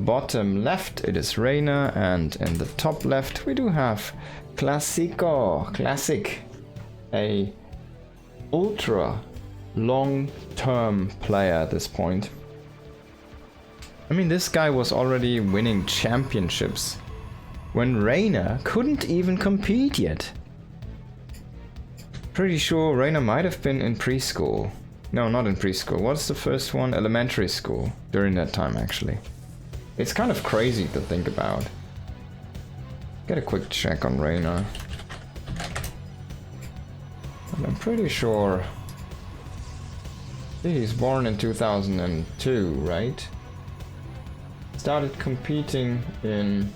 bottom left it is Reynor, and in the top left we do have Classic, a ultra long-term player at this point. I mean, this guy was already winning championships when Reynor couldn't even compete yet. Pretty sure Reynor might have been in preschool. No, not in preschool. What's the first one? Elementary school. During that time, actually. It's kind of crazy to think about. Get a quick check on Reynor. I'm pretty sure he's born in 2002, right? Started competing in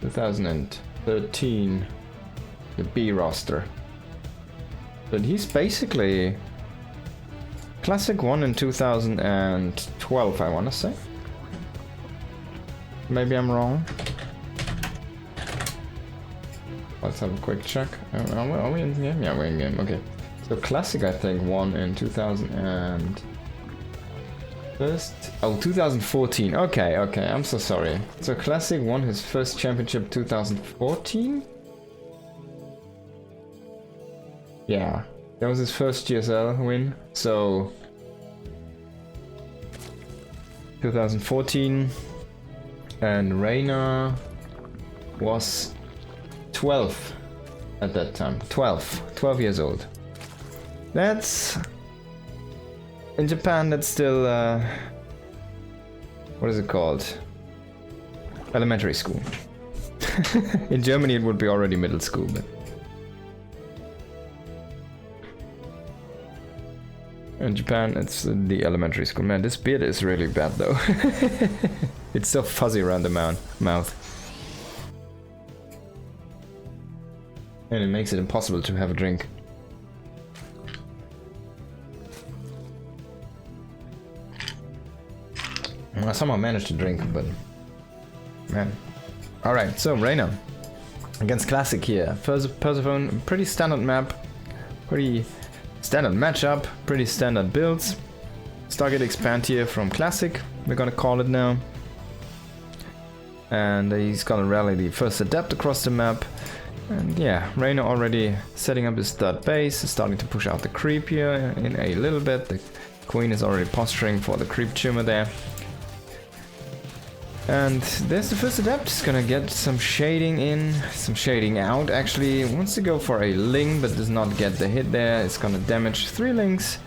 2013, the B roster. But he's basically Classic 1 in 2012, I want to say. Maybe I'm wrong. Let's have a quick check. Are we in game? Yeah, we're in game. Okay. So Classic, I think, won in 2014. Okay, I'm so sorry. So Classic won his first championship 2014? Yeah, that was his first GSL win. So 2014, and Reynor was 12 at that time. 12 years old. That's in Japan. That's still what is it called? Elementary school. In Germany, it would be already middle school, but. In Japan, it's the elementary school. Man, this beard is really bad though. It's so fuzzy around the mouth. And it makes it impossible to have a drink. I somehow managed to drink, but... man. Alright, so Reynor against Classic here. Persephone, pretty standard map. Pretty... standard matchup, pretty standard builds. Stargate expand here from Classic, we're gonna call it now. And he's gonna rally the first adept across the map. And yeah, Reynor already setting up his third base, starting to push out the creep here in a little bit. The queen is already posturing for the creep tumor there. And there's the first adept. He's gonna get some shading in, some shading out. Actually, wants to go for a ling, but does not get the hit there. It's gonna damage 3 lings,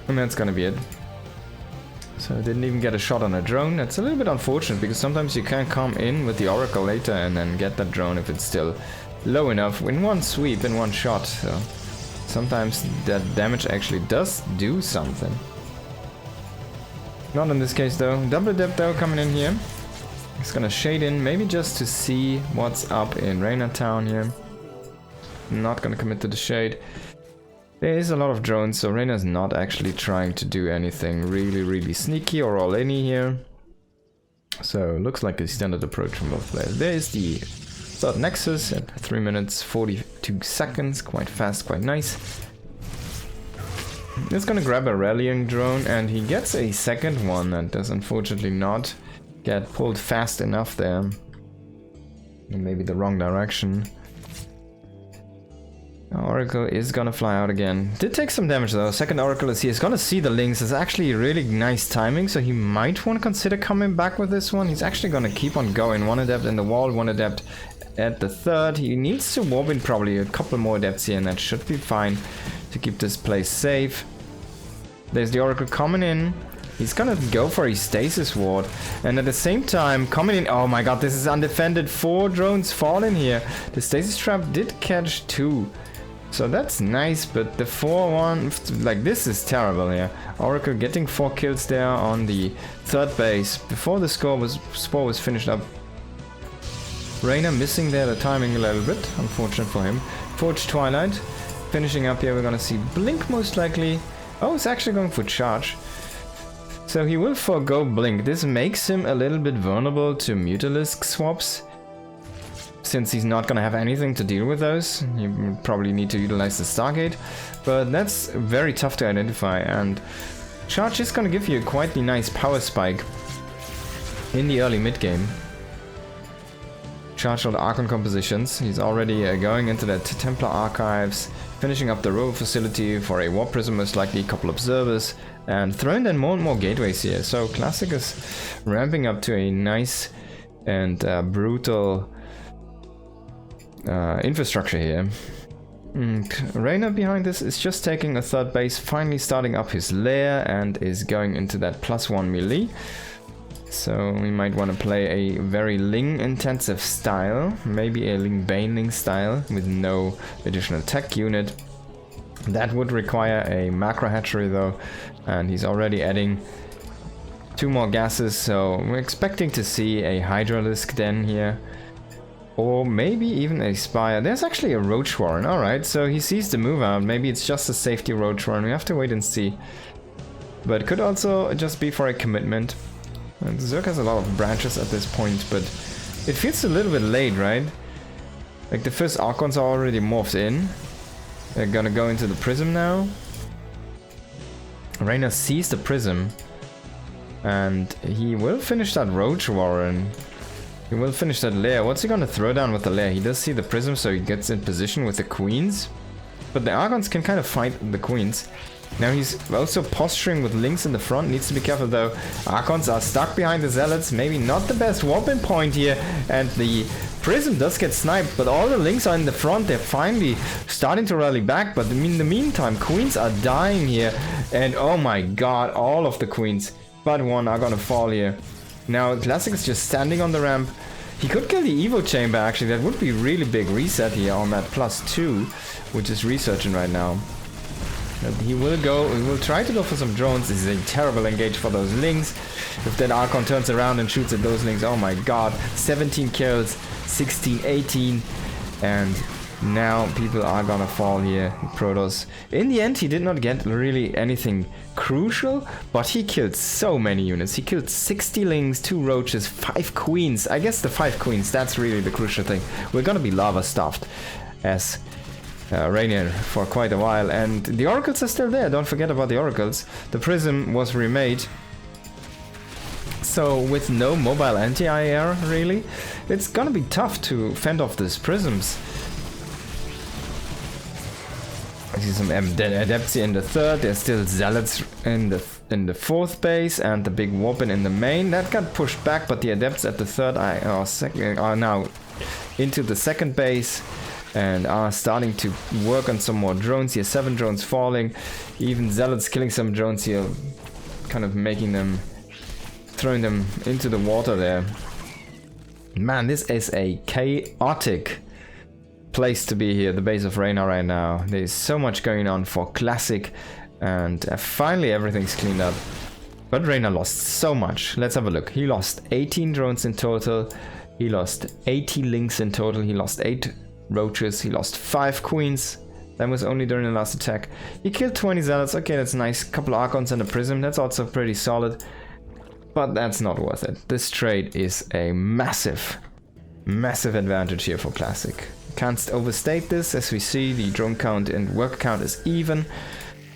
and that's gonna be it. So didn't even get a shot on a drone. That's a little bit unfortunate, because sometimes you can come in with the Oracle later and then get that drone if it's still low enough in one sweep, in one shot. So sometimes that damage actually does do something. Not in this case though. Double adept though coming in here. He's gonna shade in, maybe just to see what's up in Reynor town here. Not gonna commit to the shade. There is a lot of drones, so Reynor's not actually trying to do anything really sneaky or all any here. So looks like a standard approach from both players. There is the third Nexus at 3 minutes 42 seconds. Quite fast, quite nice. He's gonna grab a rallying drone, and he gets a second one that does unfortunately not get pulled fast enough there. In maybe the wrong direction. Oracle is gonna fly out again. Did take some damage though. Second Oracle is here. He's gonna see the links. It's actually really nice timing, so he might want to consider coming back with this one. He's actually gonna keep on going. One adept in the wall, one adept at the third. He needs to warp in probably a couple more adepts here, and that should be fine to keep this place safe. There's the Oracle coming in. He's gonna go for a stasis ward, and at the same time coming in. Oh my god, this is undefended. 4 drones fall in here. The stasis trap did catch 2, so that's nice, but the 4-1, like, this is terrible here. Oracle getting 4 kills there on the third base before the spore was finished up. Reynor missing there the timing a little bit, unfortunate for him. Forge Twilight finishing up here. We're gonna see Blink most likely. Oh, it's actually going for charge. So he will forego Blink. This makes him a little bit vulnerable to Mutalisk swaps, since he's not gonna have anything to deal with those. You probably need to utilize the Stargate, but that's very tough to identify. And Charge is gonna give you quite the nice power spike in the early mid game. Charge all the Archon compositions. He's already going into the Templar archives, finishing up the rover facility for a warp prism, most likely a couple observers, and throwing in more and more gateways here. So Classic is ramping up to a nice and brutal infrastructure here. Reynor behind this is just taking a third base, finally starting up his lair, and is going into that +1 melee. So we might want to play a very Ling intensive style, maybe a Ling Baneling style with no additional tech unit. That would require a macro hatchery though, and he's already adding 2 more gases, so we're expecting to see a Hydralisk den here. Or maybe even a Spire. There's actually a Roach Warren, alright, so he sees the move out. Maybe it's just a safety Roach Warren, we have to wait and see. But could also just be for a commitment. And Zerg has a lot of branches at this point, but it feels a little bit late, right? Like the first Archons are already morphed in. They're gonna go into the Prism now. Reynor sees the Prism. And he will finish that Roach Warren. He will finish that lair. What's he gonna throw down with the lair? He does see the Prism, so he gets in position with the Queens. But the Archons can kind of fight the Queens. Now he's also posturing with Lynx in the front. Needs to be careful though. Archons are stuck behind the Zealots. Maybe not the best warping point here. And the Prism does get sniped, but all the Lynx are in the front. They're finally starting to rally back. But in the meantime, Queens are dying here. And oh my god, all of the Queens but one are gonna fall here. Now Classic is just standing on the ramp. He could kill the Evo Chamber actually. That would be really big reset here on that +2, which is researching right now. But he will try to go for some drones. This is a terrible engage for those Lynx. If that Archon turns around and shoots at those Lynx, oh my god. 17 kills, 16, 18. And now people are gonna fall here. Protoss. In the end, he did not get really anything crucial, but he killed so many units. He killed 60 Lynx, 2 Roaches, 5 Queens. I guess the 5 Queens, that's really the crucial thing. We're gonna be lava stuffed as Reynor for quite a while, and the Oracles are still there. Don't forget about the Oracles. The Prism was remade, so with no mobile anti-IR really, it's gonna be tough to fend off these Prisms. I see some Adepts in the third. There's still Zealots in the fourth base, and the big Warpin in the main. That got pushed back, but the Adepts at the third are now into the second base and are starting to work on some more drones here. 7 drones falling, even Zealots killing some drones here, kind of making them, throwing them into the water there. Man, this is a chaotic place to be here, the base of Reynor right now. There's so much going on for Classic, and finally everything's cleaned up. But Reynor lost so much. Let's have a look. He lost 18 drones in total. He lost 80 Lynx in total. He lost 8 Roaches. He lost 5 Queens. That was only during the last attack. He killed 20 Zealots. Okay, that's nice. Couple Archons and a Prism. That's also pretty solid. But that's not worth it. This trade is a massive advantage here for Classic. Can't overstate this. As we see, the drone count and work count is even.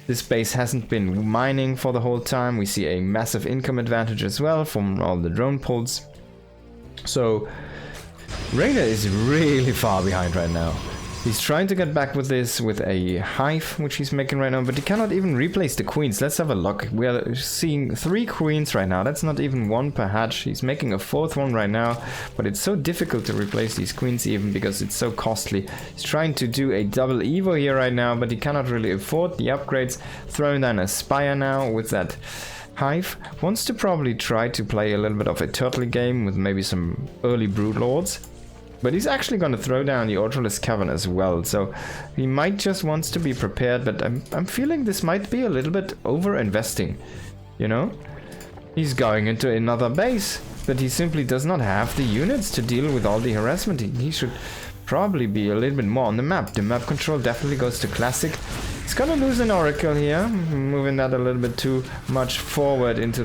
This base hasn't been mining for the whole time. We see a massive income advantage as well from all the drone pulls. So Reynor is really far behind right now. He's trying to get back with this with a hive, which he's making right now, but he cannot even replace the Queens. Let's have a look. We are seeing 3 Queens right now. That's not even 1 per hatch. He's making a 4th one right now, but it's so difficult to replace these Queens even because it's so costly. He's trying to do a double Evo here right now, but he cannot really afford the upgrades. Throwing down a Spire now with that hive. Wants to probably try to play a little bit of a turtle game with maybe some early Broodlords. But he's actually going to throw down the Ultralisk Cavern as well, so he might just wants to be prepared, but I'm feeling this might be a little bit over-investing, you know? He's going into another base, but he simply does not have the units to deal with all the harassment. He should probably be a little bit more on the map. The map control definitely goes to Classic. He's going to lose an Oracle here, moving that a little bit too much forward into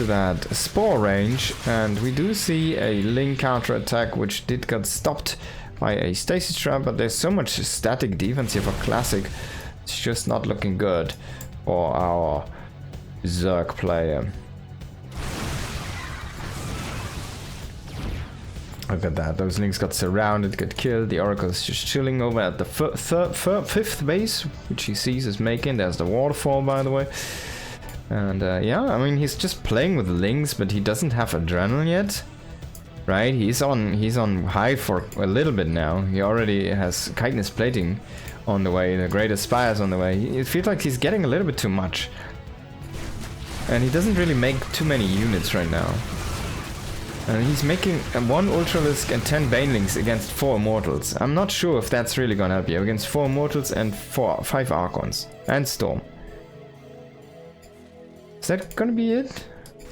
that spore range, and we do see a Link counter attack which did get stopped by a stasis trap, but there's so much static defense here for Classic It's just not looking good for our Zerg player. Look at that, those Lings got surrounded, got killed. The Oracle is just chilling over at the fifth base, which he sees is making. There's the waterfall, by the way. And yeah, I mean, he's just playing with Lings, but he doesn't have Adrenaline yet. Right, he's on high for a little bit now. He already has Chitinous Plating on the way, the Great Aspires on the way. It feels like he's getting a little bit too much. And he doesn't really make too many units right now. And he's making 1 Ultralisk and 10 Banelings against 4 Immortals. I'm not sure if that's really gonna help you. Against 4 Immortals and 5 Archons. And Storm. Is that gonna be it?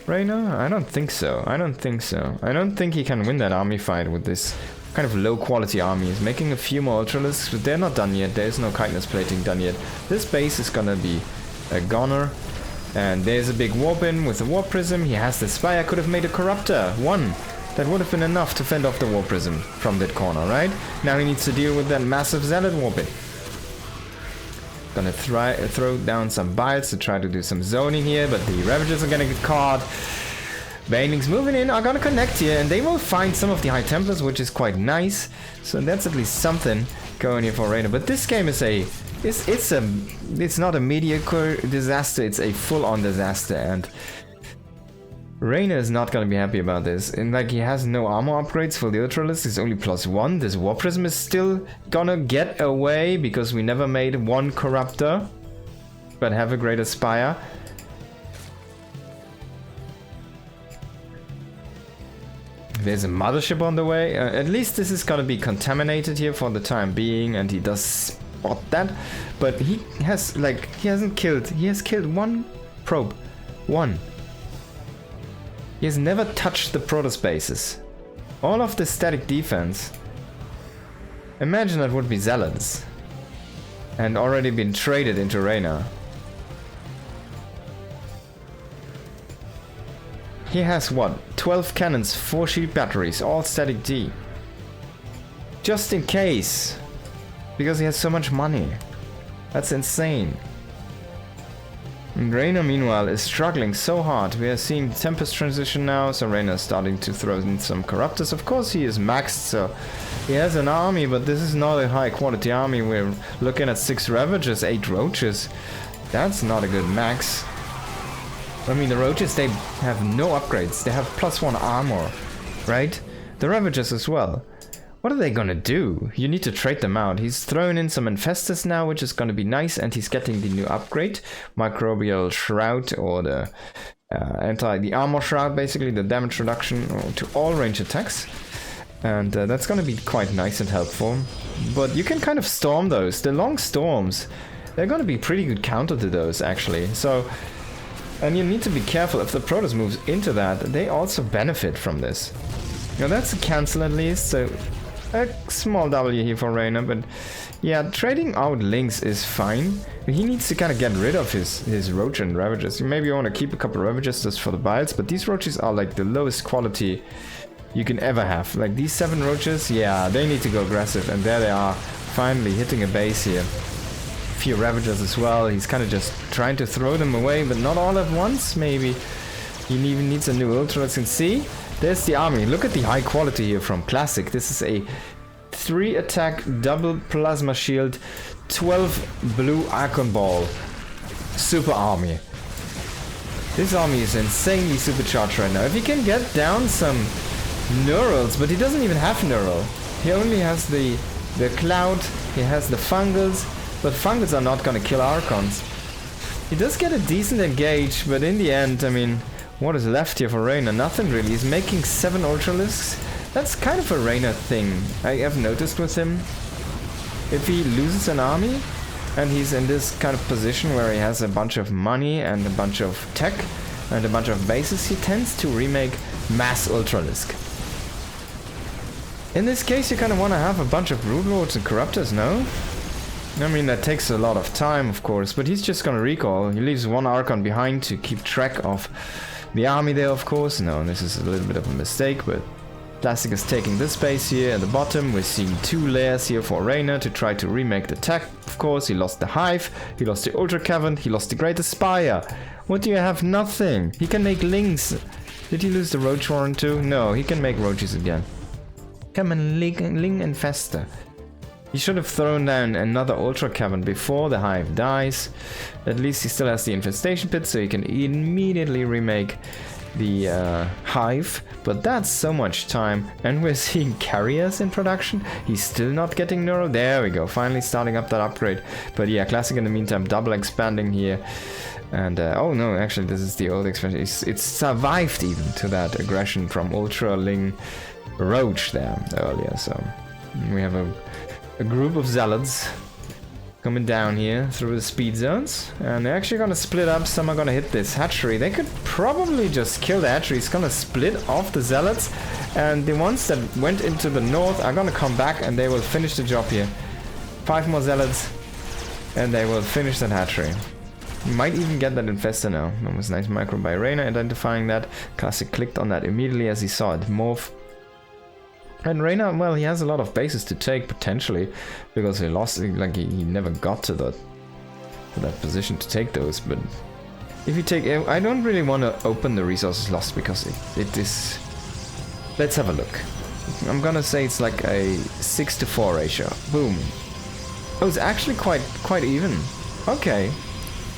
Reynor? I don't think so. I don't think so. I don't think he can win that army fight with this kind of low quality army. He's making a few more Ultralisks, but they're not done yet. There's no Chitinous Plating done yet. This base is gonna be a goner. And there's a big warp in with the Warp Prism. He has the Spire, could have made a Corruptor. 1. That would have been enough to fend off the Warp Prism from that corner, right? Now he needs to deal with that massive Zealot warp in. Gonna throw down some Biles to try to do some zoning here, but the Ravagers are gonna get caught. Banelings moving in are gonna connect here, and they will find some of the High Templars, which is quite nice. So that's at least something going here for Reynor. But this game is it's not a mediocre disaster, it's a full-on disaster, and Reynor is not gonna be happy about this. And like, he has no armor upgrades for the Ultralisk, it's only +1. This Warp Prism is still gonna get away because we never made 1 Corruptor, but have a Great Aspire. There's a mothership on the way. At least this is gonna be contaminated here for the time being, and he does spot that. But he has he has killed 1 probe. 1. He has never touched the protospaces. All of the static defense. Imagine that would be Zealots. And already been traded into Reynor. He has what? 12 cannons, 4 shield batteries, all static D. Just in case. Because he has so much money. That's insane. And Reynor, meanwhile, is struggling so hard. We are seeing Tempest transition now, so Reynor is starting to throw in some Corruptors. Of course, he is maxed, so he has an army, but this is not a high-quality army. We're looking at 6 Ravagers, 8 Roaches. That's not a good max. I mean, the Roaches, they have no upgrades. They have +1 armor, right? The Ravagers as well. What are they gonna do? You need to trade them out. He's throwing in some Infestors now, which is gonna be nice, and he's getting the new upgrade. Microbial Shroud, or the the Armor Shroud, basically, the damage reduction to all range attacks. And that's gonna be quite nice and helpful. But you can kind of storm those. The long storms, they're gonna be pretty good counter to those, actually. So, and you need to be careful if the Protoss moves into that. They also benefit from this. Now that's a cancel at least, so a small W here for Reynor, but yeah, trading out Lings is fine. He needs to kind of get rid of his Roach and Ravagers. You maybe want to keep a couple of Ravagers just for the Biles, but these Roaches are like the lowest quality you can ever have. Like these 7 Roaches, yeah, they need to go aggressive, and there they are, finally hitting a base here. Few Ravagers as well. He's kind of just trying to throw them away, but not all at once, maybe. He even needs a new Ultralisk, and see? There's the army. Look at the high quality here from Classic. This is a 3 attack, double plasma shield, 12 blue Archon Ball. Super army. This army is insanely supercharged right now. If he can get down some Neurals, but he doesn't even have Neural. He only has the Cloud, he has the Fungals, but Fungals are not gonna kill Archons. He does get a decent engage, but in the end, I mean, what is left here for Reynor? Nothing really. He's making 7 Ultralisks. That's kind of a Reynor thing I have noticed with him. If he loses an army and he's in this kind of position where he has a bunch of money and a bunch of tech and a bunch of bases, he tends to remake mass Ultralisk. In this case, you kind of want to have a bunch of Brood Lords and Corruptors, no? I mean, that takes a lot of time, of course, but he's just gonna recall. He leaves 1 Archon behind to keep track of the army there, of course. No, this is a little bit of a mistake, but Classic is taking this base here at the bottom. We're seeing 2 layers here for Reynor to try to remake the tech. Of course, he lost the Hive, he lost the Ultra Cavern, he lost the Great Aspire. What do you have? Nothing. He can make Lings. Did he lose the Roach Warren too? No, he can make Roaches again. Come on, Ling Infester. He should have thrown down another Ultra Cavern before the Hive dies. At least he still has the Infestation Pit, so he can immediately remake the Hive. But that's so much time. And we're seeing Carriers in production. He's still not getting Neural. There we go, finally starting up that upgrade. But yeah, Classic in the meantime double expanding here. And oh no, actually this is the old expansion. It's survived even to that aggression from Ultra Ling Roach there earlier. So we have a group of Zealots coming down here through the speed zones, and they're actually gonna split up. Some are gonna hit this hatchery. They could probably just kill the hatchery. It's gonna split off the Zealots, and the ones that went into the north are gonna come back and they will finish the job here. 5 more Zealots and they will finish that hatchery. Might even get that Infestor now. That was nice micro by Reynor identifying that. Classic clicked on that immediately as he saw it morph. And Reynor, well, he has a lot of bases to take potentially, because he lost, like he never got to that position to take those. But if you take, I don't really want to open the resources lost because it is. Let's have a look. I'm gonna say it's like a 6-to-4 ratio. Boom. Oh, it's actually quite even. Okay,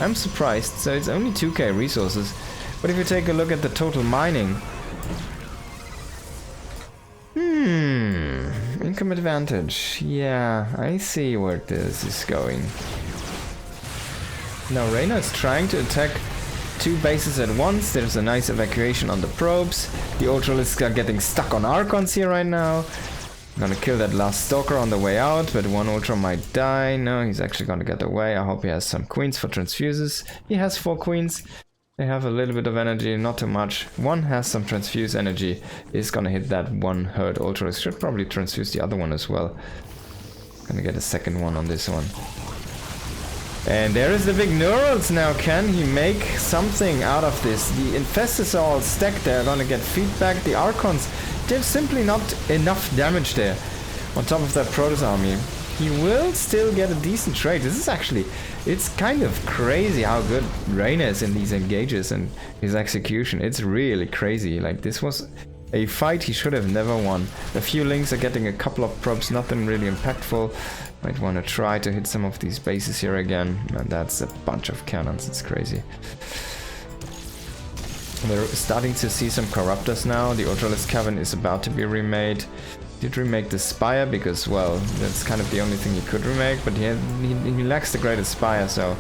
I'm surprised. So it's only 2k resources, but if you take a look at the total mining. Income advantage. Yeah, I see where this is going. Now Reynor is trying to attack 2 bases at once. There's a nice evacuation on the probes. The Ultralisks are getting stuck on Archons here right now. I'm gonna kill that last Stalker on the way out, but 1 Ultra might die. No, he's actually gonna get away. I hope he has some Queens for transfuses. He has 4 Queens. They have a little bit of energy, not too much. 1 has some transfuse energy. Is gonna hit that 1 hurt Ultra. Should probably transfuse the other one as well. Gonna get a second one on this one. And there is the big Neurals now. Can he make something out of this? The Infestors are all stacked. They're gonna get feedback. The Archons, there's simply not enough damage there. On top of that Protoss army. He will still get a decent trade. This is actually, it's kind of crazy how good Reynor is in these engages and his execution. It's really crazy. Like, this was a fight he should have never won. A few Lings are getting a couple of probes, nothing really impactful. Might want to try to hit some of these bases here again. And that's a bunch of cannons. It's crazy. We're starting to see some Corruptors now. The Ultralisk Cavern is about to be remade. Did remake the Spire because, well, that's kind of the only thing he could remake, but he lacks the Great Spire, so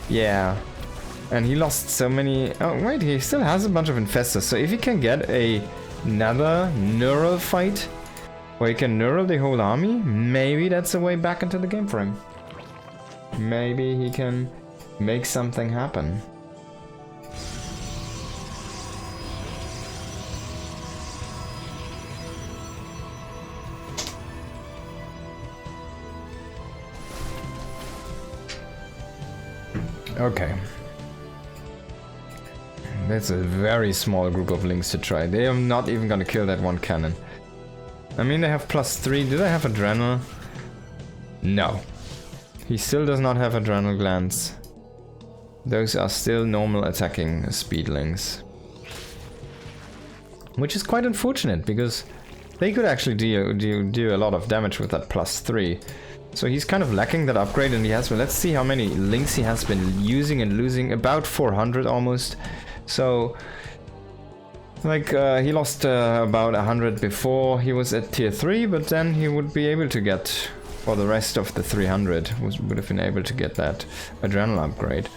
yeah. And he lost so many. Oh wait, he still has a bunch of Infestors, so if he can get another Neural fight where he can Neural the whole army, maybe that's a way back into the game for him. Maybe he can make something happen. Okay. That's a very small group of Lings to try. They are not even gonna kill that 1 cannon. I mean, they have +3. Do they have Adrenal? No. He still does not have Adrenal Glands. Those are still normal attacking speedlings. Which is quite unfortunate, because they could actually do a lot of damage with that +3. So he's kind of lacking that upgrade, and he has been, let's see how many Lings he has been using and losing, about 400 almost. So, like, he lost about 100 before he was at tier 3, but then he would be able to get, for the rest of the 300, would have been able to get that Adrenal upgrade.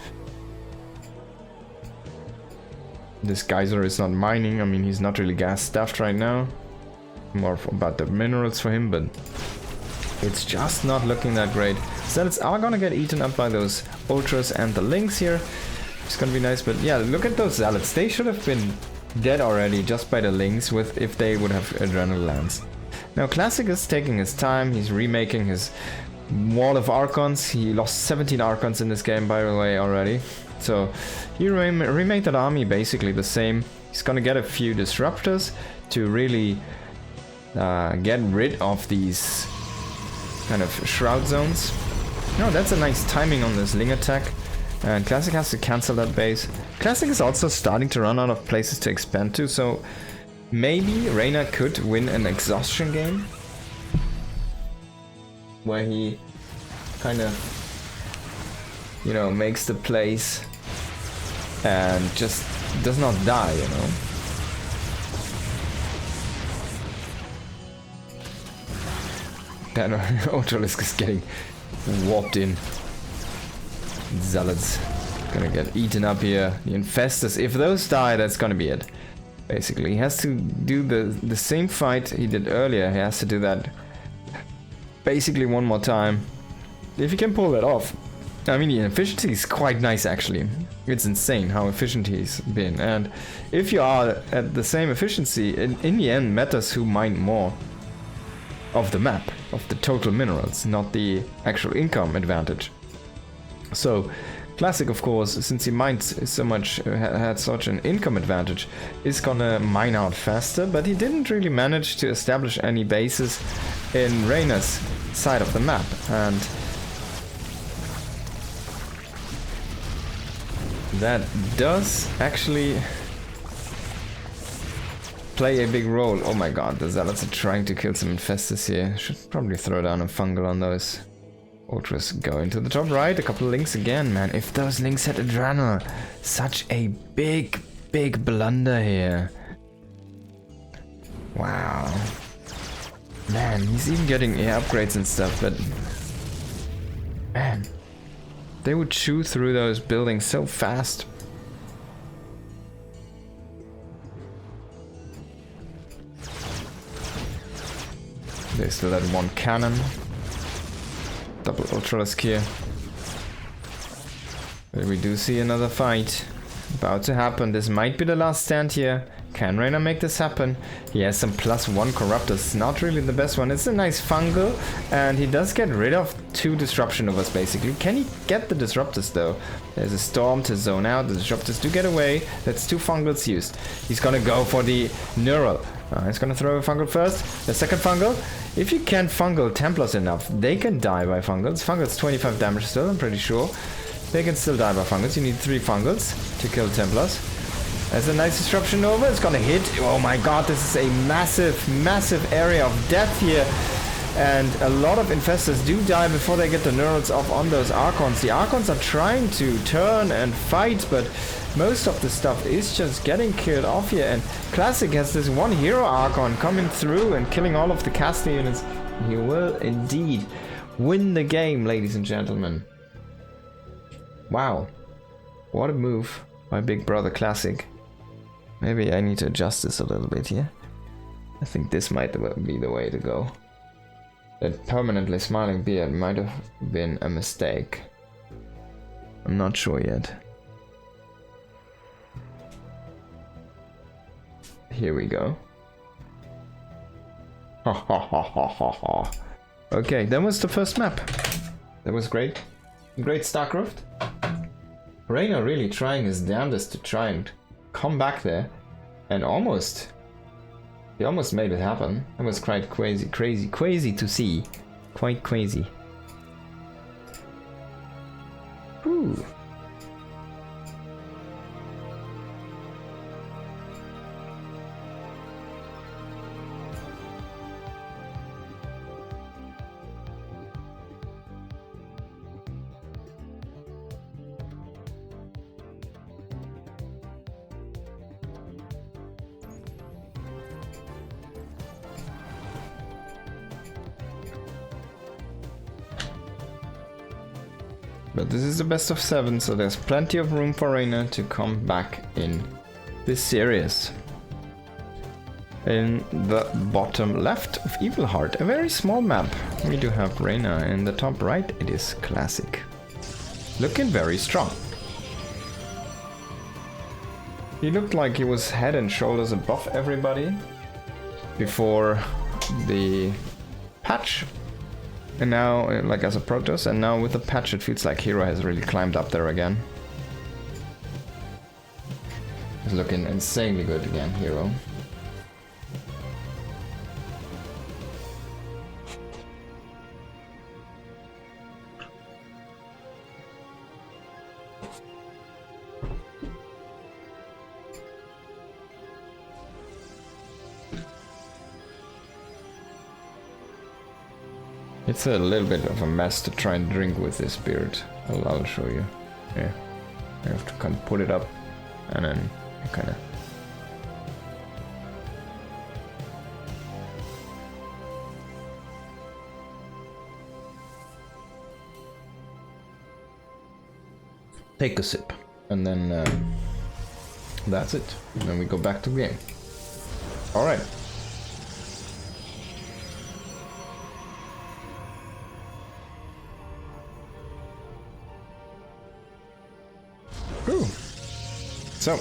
This Geyser is not mining, I mean, he's not really gas stuffed right now. More about the minerals for him, but it's just not looking that great. Zealots are gonna get eaten up by those Ultras and the Lings here. It's gonna be nice, but yeah, look at those Zealots. They should have been dead already just by the Lings if they would have Adrenal Glands. Now Classic is taking his time. He's remaking his wall of Archons. He lost 17 Archons in this game, by the way, already. So he remade that army basically the same. He's gonna get a few disruptors to really get rid of these kind of shroud zones. No, that's a nice timing on this Ling attack. And Classic has to cancel that base. Classic is also starting to run out of places to expand to, so maybe Reynor could win an exhaustion game where he kind of, you know, makes the plays and just does not die, you know. That Ultralisk is getting warped in. Zealots gonna get eaten up here. The Infestors, if those die, that's gonna be it. Basically, he has to do the same fight he did earlier. He has to do that basically one more time. If he can pull that off. I mean, the efficiency is quite nice, actually. It's insane how efficient he's been. And if you are at the same efficiency, in the end matters who mine more of the map, of the total minerals, not the actual income advantage. So, Classic, of course, since he mines so much, had such an income advantage, is gonna mine out faster, but he didn't really manage to establish any bases in Reynor's side of the map. And that does actually play a big role. Oh my god, the Zealots are trying to kill some Infestors here. Should probably throw down a fungal on those. Ultras going to the top right, a couple of links again, man. If those links had Adrenal, such a big blunder here. Wow. Man, he's even getting air upgrades and stuff, but man, they would chew through those buildings so fast. They still had one cannon. Double Ultralisk here. But we do see another fight about to happen. This might be the last stand here. Can Reynor make this happen? He has some +1 corruptors. Not really the best one. It's a nice fungal, and he does get rid of 2 disruption overs basically. Can he get the disruptors though? There's a storm to zone out. The disruptors do get away. That's 2 fungals used. He's gonna go for the neural. He's gonna throw a fungal first. The second fungal. If you can fungal Templars enough, they can die by fungals. Fungals 25 damage still, I'm pretty sure. They can still die by fungals. You need 3 fungals to kill Templars. There's a nice disruption over. It's gonna hit. Oh my god, this is a massive area of death here. And a lot of Infestors do die before they get the neurals off on those Archons. The Archons are trying to turn and fight, but most of the stuff is just getting killed off here. And Classic has this one hero Archon coming through and killing all of the caster units. He will indeed win the game, ladies and gentlemen. Wow. What a move by Big Brother Classic. Maybe I need to adjust this a little bit here. I think this might be the way to go. That permanently smiling beard might have been a mistake. I'm not sure yet. Here we go. Ha ha ha ha ha ha. Okay, that was the first map. That was great. Great StarCraft. Reynor really trying his damnedest to try and come back there. And he almost made it happen. That was quite crazy to see. Quite crazy. Ooh. But this is the best of 7, so there's plenty of room for Reynor to come back in this series. In the bottom left of Evilheart, a very small map. We do have Reynor. In the top right, it is Classic. Looking very strong. He looked like he was head and shoulders above everybody before the patch. And now, like as a Protoss, and now with the patch it feels like Hero has really climbed up there again. is looking insanely good again, hero. It's a little bit of a mess to try and drink with this beard. I'll show you. Yeah, I have to kind of put it up, and then you kind of. Take a sip, and then that's it. And then we go back to the game. All right. Ooh. So,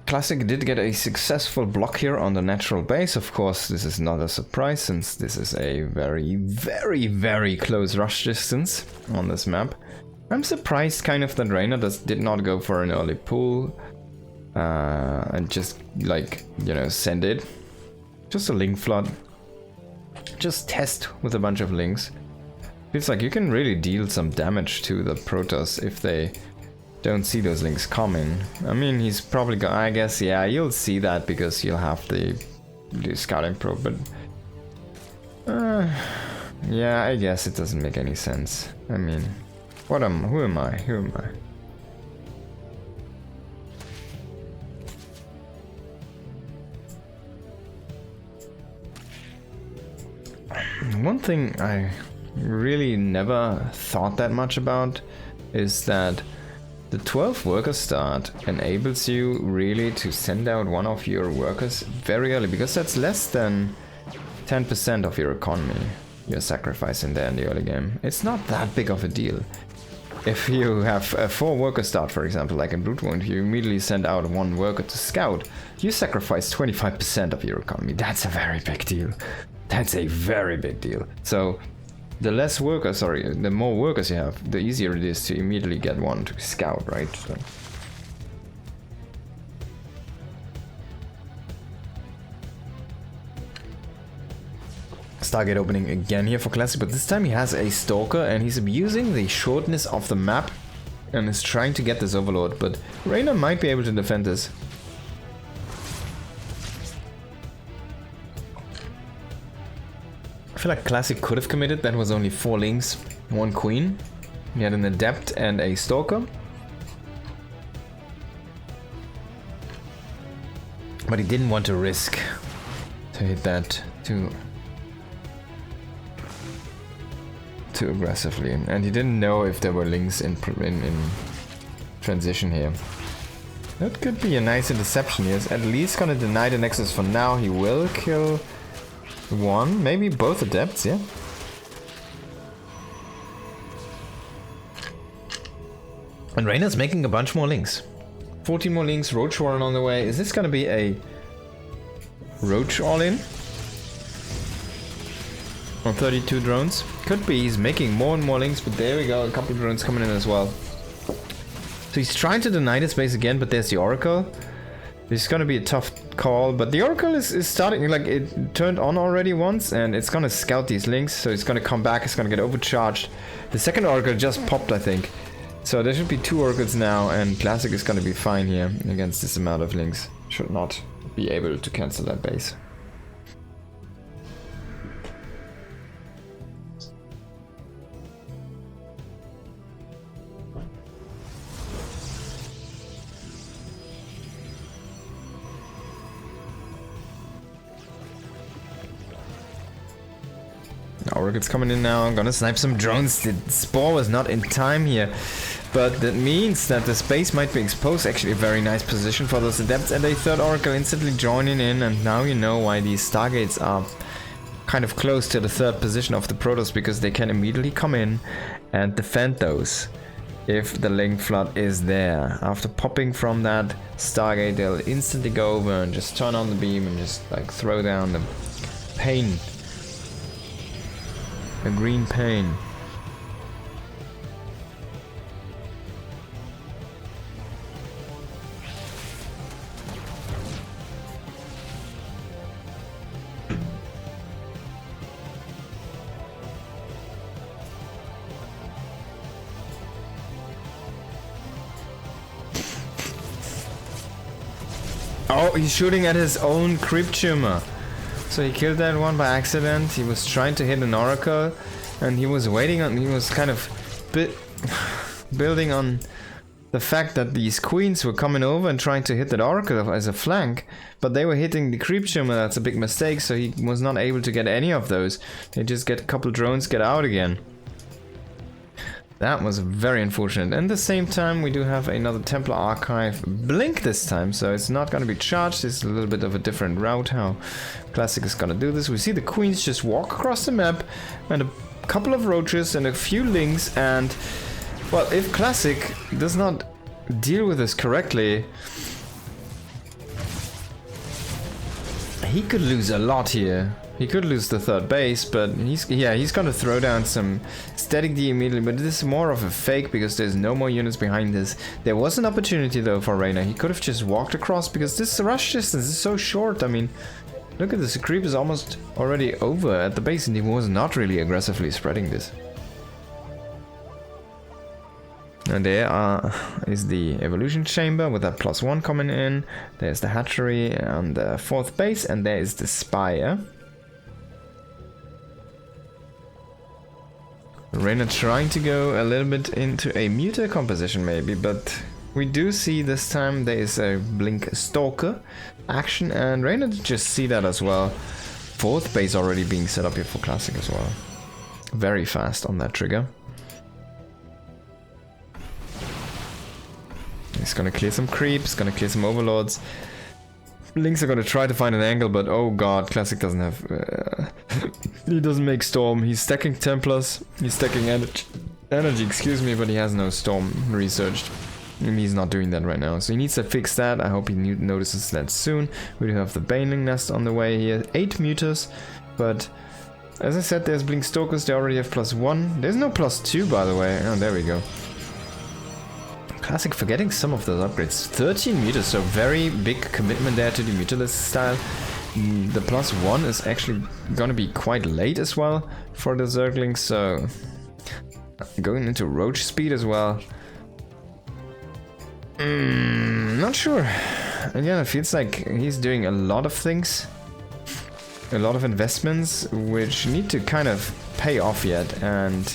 Classic did get a successful block here on the natural base. Of course, this is not a surprise since this is a very, very, very close rush distance on this map. I'm surprised kind of that Reynor did not go for an early pull and just like, you know, send it. Just a link flood. Just test with a bunch of links. Feels like you can really deal some damage to the Protoss if they don't see those links coming. I mean, he's probably going, I guess, yeah, you'll see that because you'll have the scouting probe, but yeah, I guess it doesn't make any sense. I mean, who am I? One thing I really never thought that much about is that the 12 worker start enables you really to send out one of your workers very early, because that's less than 10% of your economy you're sacrificing there in the early game. It's not that big of a deal. If you have a 4 worker start, for example, like in Brute Wound, you immediately send out 1 worker to scout, you sacrifice 25% of your economy. That's a very big deal. That's a very big deal. So the less workers, sorry, the more workers you have, the easier it is to immediately get one to scout, right? So. Stargate opening again here for Classic, but this time he has a Stalker and he's abusing the shortness of the map and is trying to get this Overlord, but Reynor might be able to defend this. I feel like Classic could have committed. That was only 4 links, 1 queen. He had an Adept and a Stalker. But he didn't want to risk to hit that too aggressively. And he didn't know if there were links in transition here. That could be a nice interception. He is at least gonna deny the Nexus for now. He will kill 1, maybe both Adepts, yeah? And Reynor's making a bunch more links. 14 more links, Roach Warren on the way. Is this gonna be a Roach all-in? On 32 drones? Could be, he's making more and more links, but there we go, a couple of drones coming in as well. So he's trying to deny this base again, but there's the Oracle. It's gonna be a tough call, but the Oracle is starting, like, it turned on already once, and it's gonna scout these links, so it's gonna come back, it's gonna get overcharged. The second Oracle just popped, I think. So there should be 2 Oracles now, and Classic is gonna be fine here against this amount of links. Should not be able to cancel that base. Oracle's coming in now. I'm gonna snipe some drones. The Spore was not in time here, but that means that the space might be exposed. Actually a very nice position for those Adepts, and a 3rd Oracle instantly joining in, and now you know why these Stargates are kind of close to the 3rd position of the Protoss, because they can immediately come in and defend those if the link flood is there. After popping from that Stargate, they'll instantly go over and just turn on the beam and just like throw down the pain. A green pain. Oh, he's shooting at his own creep tumor. So he killed that one by accident. He was trying to hit an oracle, and he was waiting on. He was kind of building on the fact that these queens were coming over and trying to hit that oracle as a flank, but they were hitting the creep tumor. That's a big mistake. So he was not able to get any of those. They just get a couple drones, get out again. That was very unfortunate. And at the same time, we do have another Templar Archive blink this time, so it's not going to be charged. It's a little bit of a different route how Classic is going to do this. We see the queens just walk across the map, and a couple of roaches and a few lings, and well, if Classic does not deal with this correctly, he could lose a lot here. He could lose the third base, but he's gonna throw down some static D immediately, but this is more of a fake because there's no more units behind this. There was an opportunity though for Reynor. He could have just walked across because this rush distance is so short. I mean, look at this, the creep is almost already over at the base and he was not really aggressively spreading this. And there is the evolution chamber with that +1 coming in. There's the hatchery on the 4th base, and there is the spire. Reynor trying to go a little bit into a muter composition maybe, but we do see this time there is a blink stalker action, and Reynor did just see that as well. 4th base already being set up here for Classic as well. Very fast on that trigger. He's gonna clear some creeps, gonna clear some overlords. Links are gonna try to find an angle, but oh god, Classic doesn't have... he doesn't make storm. He's stacking Templars, he's stacking energy, excuse me, but he has no storm researched. And he's not doing that right now, so he needs to fix that. I hope he notices that soon. We do have the Baneling Nest on the way here. 8 muters, but as I said, there's Blink Stalkers, they already have +1. There's no +2, by the way. Oh, there we go. Classic forgetting some of those upgrades. 13 meters, so very big commitment there to the mutalist style. The +1 is actually gonna be quite late as well for the Zergling, so going into roach speed as well. Not sure. Again, it feels like he's doing a lot of things, a lot of investments, which need to kind of pay off yet. And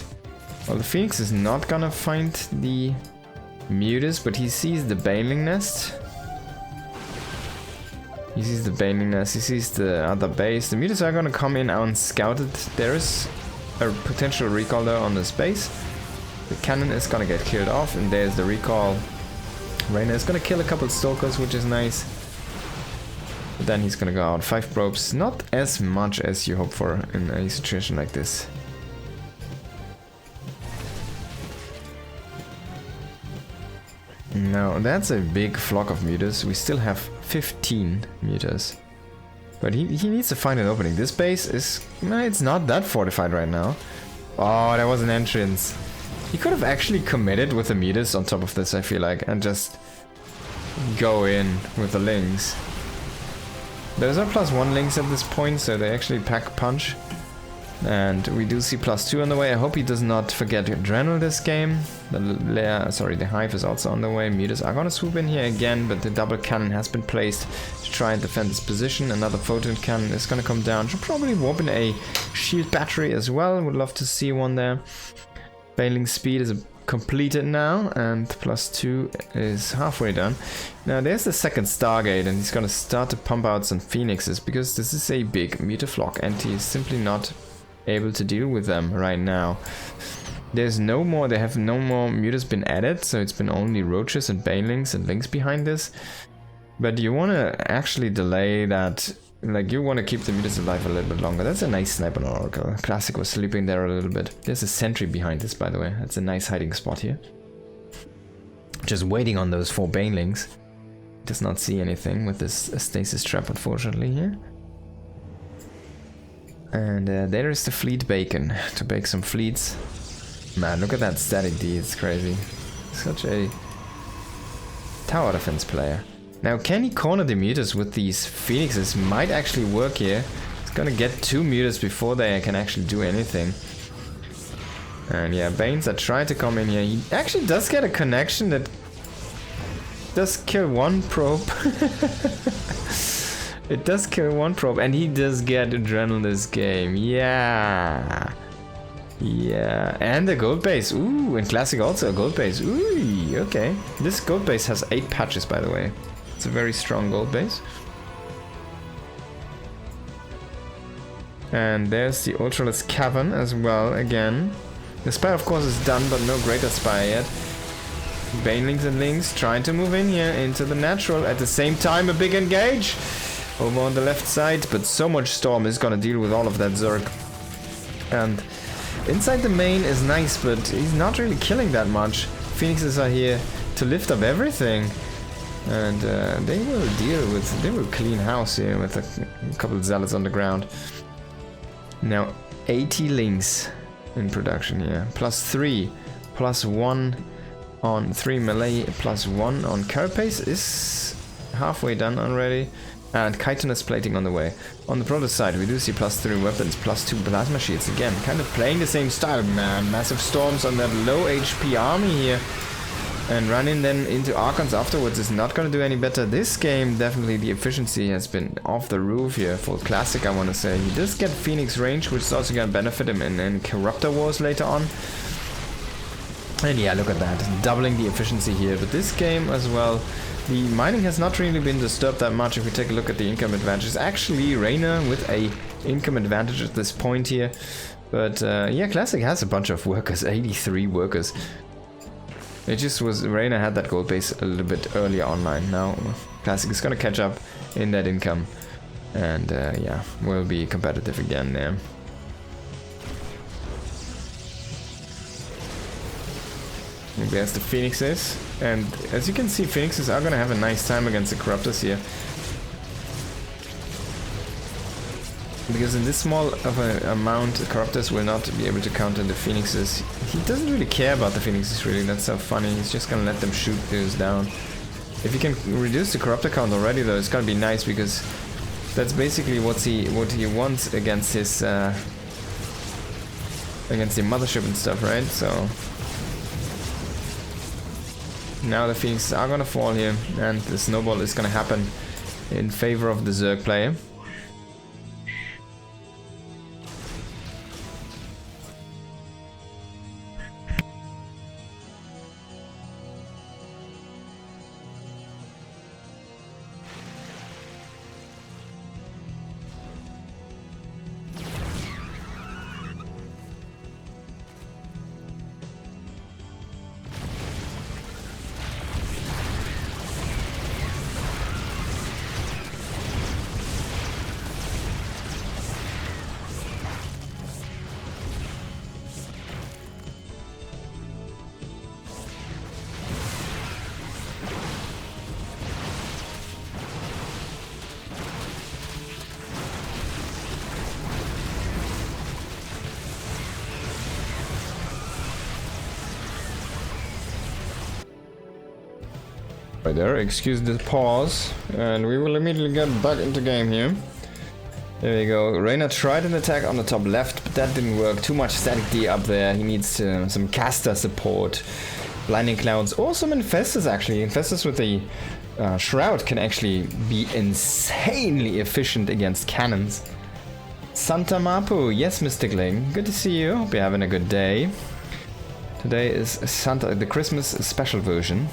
well, the Phoenix is not gonna find the Mutas, but he sees the Baneling Nest. He sees the Baneling Nest, he sees the other base. The Mutas are gonna come in unscouted. There is a potential recall though on this base. The cannon is gonna get killed off, and there's the recall. Reynor is gonna kill a couple stalkers, which is nice. But then he's gonna go out. 5 probes, not as much as you hope for in a situation like this. No, that's a big flock of mutas. We still have 15 mutas. But he needs to find an opening. This base is... it's not that fortified right now. Oh, there was an entrance. He could have actually committed with the mutas on top of this, I feel like, and just go in with the lings. There's no +1 lings at this point, so they actually pack punch. And we do see +2 on the way. I hope he does not forget Adrenal this game. The Hive is also on the way. Mutas are gonna swoop in here again, but the double cannon has been placed to try and defend this position. Another photon cannon is gonna come down. Should probably warp in a shield battery as well. Would love to see one there. Baneling speed is completed now, and +2 is halfway done. Now there's the second Stargate, and he's gonna start to pump out some Phoenixes, because this is a big muta flock, and he is simply not able to deal with them right now. There's no more, they have no more mutas been added, so it's been only roaches and banelings and lings behind this. But you want to actually delay that, like you want to keep the mutas alive a little bit longer. That's a nice sniper oracle. Classic was sleeping there a little bit. There's a sentry behind this, by the way. That's a nice hiding spot here. Just waiting on those 4 banelings. Does not see anything with this stasis trap, unfortunately, here. And there is the fleet bacon, to bake some fleets. Man, look at that static D, it's crazy. Such a tower defense player. Now, can he corner the mutas with these phoenixes? Might actually work here. He's gonna get 2 mutas before they can actually do anything. And yeah, Banes are trying to come in here. He actually does get a connection that does kill one probe. It does kill one probe, and he does get adrenaline this game. Yeah. Yeah, and the gold base. Ooh, and classic also a gold base. Ooh, okay. This gold base has 8 patches, by the way. It's a very strong gold base. And there's the Ultraless Cavern as well, again. The Spire, of course, is done, but no Greater Spire yet. Banelings and Links trying to move in here into the natural. At the same time, a big engage over on the left side, but so much Storm is gonna deal with all of that Zerg. And inside the main is nice, but he's not really killing that much. Phoenixes are here to lift up everything. And they will clean house here with a couple of Zealots on the ground. Now 80 links in production here. +3, +1 on 3 melee, +1 on carapace is halfway done already. And chitinous plating on the way. On the Protoss side, we do see +3 weapons, +2 plasma shields. Again, kind of playing the same style, man. Massive storms on that low HP army here. And running then into Archons afterwards is not going to do any better. This game, definitely the efficiency has been off the roof here for Classic, I want to say. He does get Phoenix range, which is also going to benefit him in Corruptor Wars later on. And yeah, look at that. Doubling the efficiency here. But this game as well, the mining has not really been disturbed that much. If we take a look at the income advantages, actually Reynor with a income advantage at this point here. But yeah, Classic has a bunch of workers, 83 workers. It just was, Reynor had that gold base a little bit earlier online. Now Classic is gonna catch up in that income. And yeah, we'll be competitive again there. There's the Phoenixes, and as you can see, Phoenixes are gonna have a nice time against the Corruptors here. Because in this small of an amount, the Corruptors will not be able to counter the Phoenixes. He doesn't really care about the Phoenixes, really. That's so funny. He's just gonna let them shoot those down. If you can reduce the Corruptor count already, though, it's gonna be nice, because that's basically what he wants against his against the mothership and stuff, right? So now the Phoenixes are gonna fall here, and the snowball is gonna happen in favor of the Zerg player. Right there, excuse the pause, and we will immediately get back into game here. There we go. Reynor tried an attack on the top left, but that didn't work. Too much static D up there. He needs some caster support. Blinding Clouds, or some Infestors actually. Infestors with the Shroud can actually be insanely efficient against cannons. Santa Mapu, yes, Mysticling. Good to see you. Hope you're having a good day. Today is Santa, the Christmas special version.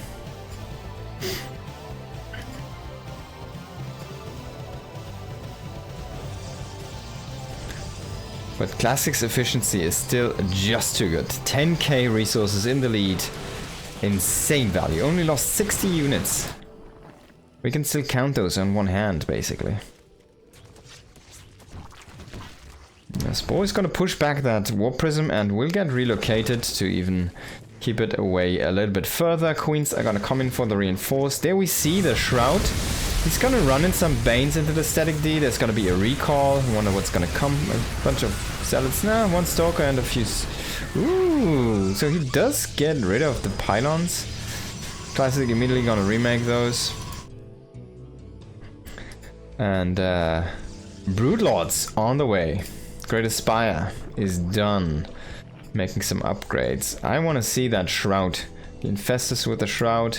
But Classic's efficiency is still just too good. 10k resources in the lead. Insane value. Only lost 60 units. We can still count those on one hand, basically. Spore is gonna push back that Warp Prism and will get relocated to even keep it away a little bit further. Queens are gonna come in for the reinforce. There we see the Shroud. He's gonna run in some Banes into the static D. There's gonna be a recall. I wonder what's gonna come. A bunch of Zealots now. One Stalker and a few... Ooh, so he does get rid of the pylons. Classic immediately gonna remake those. And Broodlords on the way. Greatest Spire is done. Making some upgrades. I want to see that Shroud. The Infestors with the Shroud.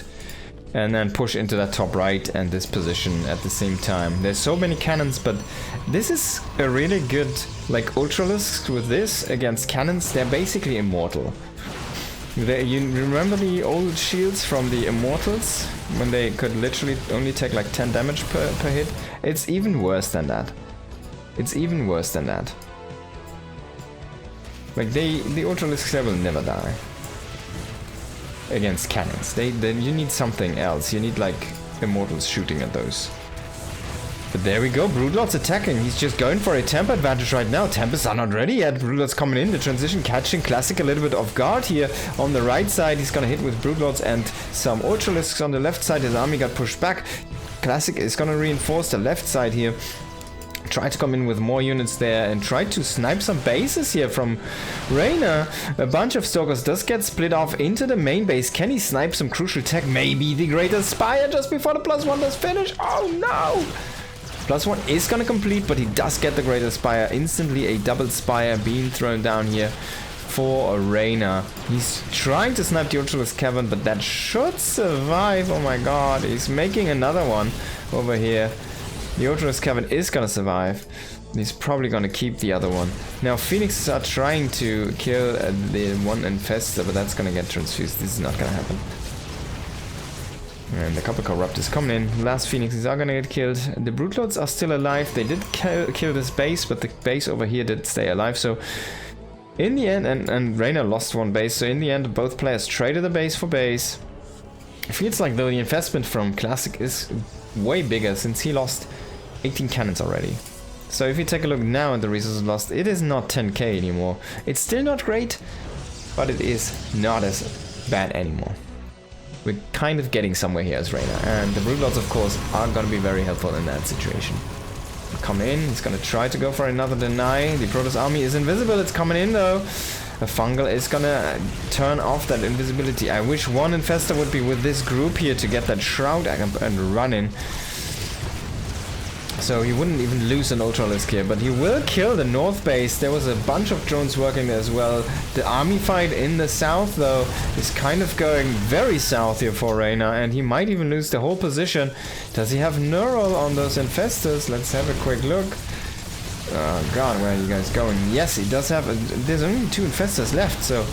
and then push into that top right and this position at the same time. There's so many cannons, but this is a really good, like, Ultralisks with this against cannons. They're basically immortal. You remember the old shields from the Immortals, when they could literally only take like 10 damage per hit? It's even worse than that. It's even worse than that. Like, the Ultralisks, they will never die against cannons. You need something else. You need like Immortals shooting at those. But there we go, Broodlord's attacking. He's just going for a temp advantage right now. Tempests are not ready yet. Broodlord's coming in. The transition catching Classic a little bit off guard here. On the right side, he's gonna hit with Broodlords and some Ultralisks on the left side. His army got pushed back. Classic is gonna reinforce the left side here. Try to come in with more units there and try to snipe some bases here from Reynor. A bunch of Stalkers does get split off into the main base. Can he snipe some crucial tech? Maybe the Greater Spire just before the +1 does finish. Oh no! +1 is gonna complete, but he does get the Greater Spire instantly. A double Spire being thrown down here for Reynor. He's trying to snipe the Ultralisk Cavern, but that should survive. Oh my god, he's making another one over here. The Ultralisk Cavern is gonna survive. He's probably gonna keep the other one. Now Phoenixes are trying to kill the one Infestor, but that's gonna get transfused. This is not gonna happen. And the Copper Corrupt is coming in. Last Phoenixes are gonna get killed. The Broodlords are still alive. They did kill this base, but the base over here did stay alive. So in the end, and Reynor lost one base. So in the end, both players traded the base for base. It feels like though the investment from Classic is way bigger since he lost 18 cannons already. So if you take a look now at the resources lost, it is not 10k anymore. It's still not great, but it is not as bad anymore. We're kind of getting somewhere here as Reynor, and the Broodlords of course are going to be very helpful in that situation. Come in, he's going to try to go for another deny. The Protoss army is invisible, it's coming in though. A Fungal is gonna turn off that invisibility. I wish one Infestor would be with this group here to get that Shroud and run in. So he wouldn't even lose an Ultralisk here, but he will kill the north base. There was a bunch of drones working there as well. The army fight in the south, though, is kind of going very south here for Reynor, and he might even lose the whole position. Does he have Neural on those Infestors? Let's have a quick look. Oh god, where are you guys going? Yes, he does have... there's only 2 Infestors left, so...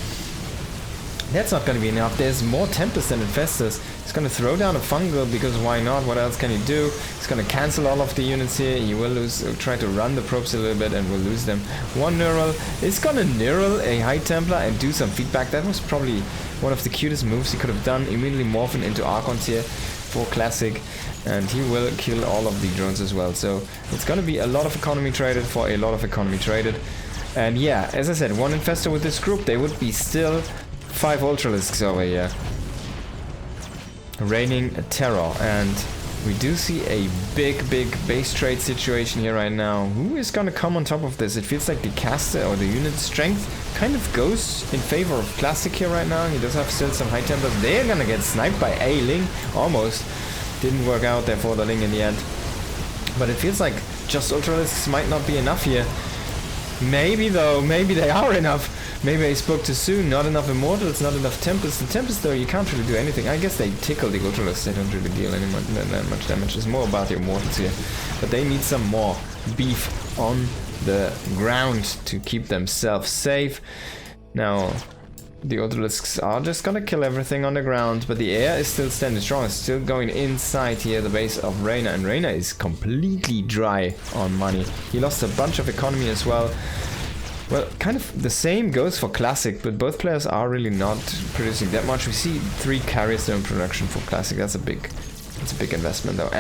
that's not going to be enough. There's more Tempest than Infestors. He's going to throw down a Fungal, because why not? What else can he do? He's going to cancel all of the units here. He will lose... try to run the probes a little bit and will lose them. One Neural. He's going to Neural a High Templar and do some feedback. That was probably one of the cutest moves he could have done. Immediately morphing into Archons here for Classic. And he will kill all of the drones as well. So it's going to be a lot of economy traded for a lot of economy traded. And yeah, as I said, one Infestor with this group, they would be still 5 Ultralisks over here. Reigning terror. And we do see a big base trade situation here right now. Who is going to come on top of this? It feels like the caster or the unit strength kind of goes in favor of Classic here right now. He does have still some High Templars. They're going to get sniped by a Ling. Almost. Didn't work out there for the Ling in the end. But it feels like just Ultralisks might not be enough here. Maybe though, maybe they are enough. Maybe I spoke too soon. Not enough Immortals, not enough Tempests. The Tempests though, you can't really do anything. I guess they tickle the Ultralisks. They don't really deal any that much damage. It's more about the Immortals here. But they need some more beef on the ground to keep themselves safe. Now... the Ultralisks are just gonna kill everything on the ground, but the air is still standing strong. It's still going inside here, the base of Reynor, and Reynor is completely dry on money. He lost a bunch of economy as well. Well, kind of the same goes for Classic, but both players are really not producing that much. We see 3 carriers there in production for Classic. That's a big investment though.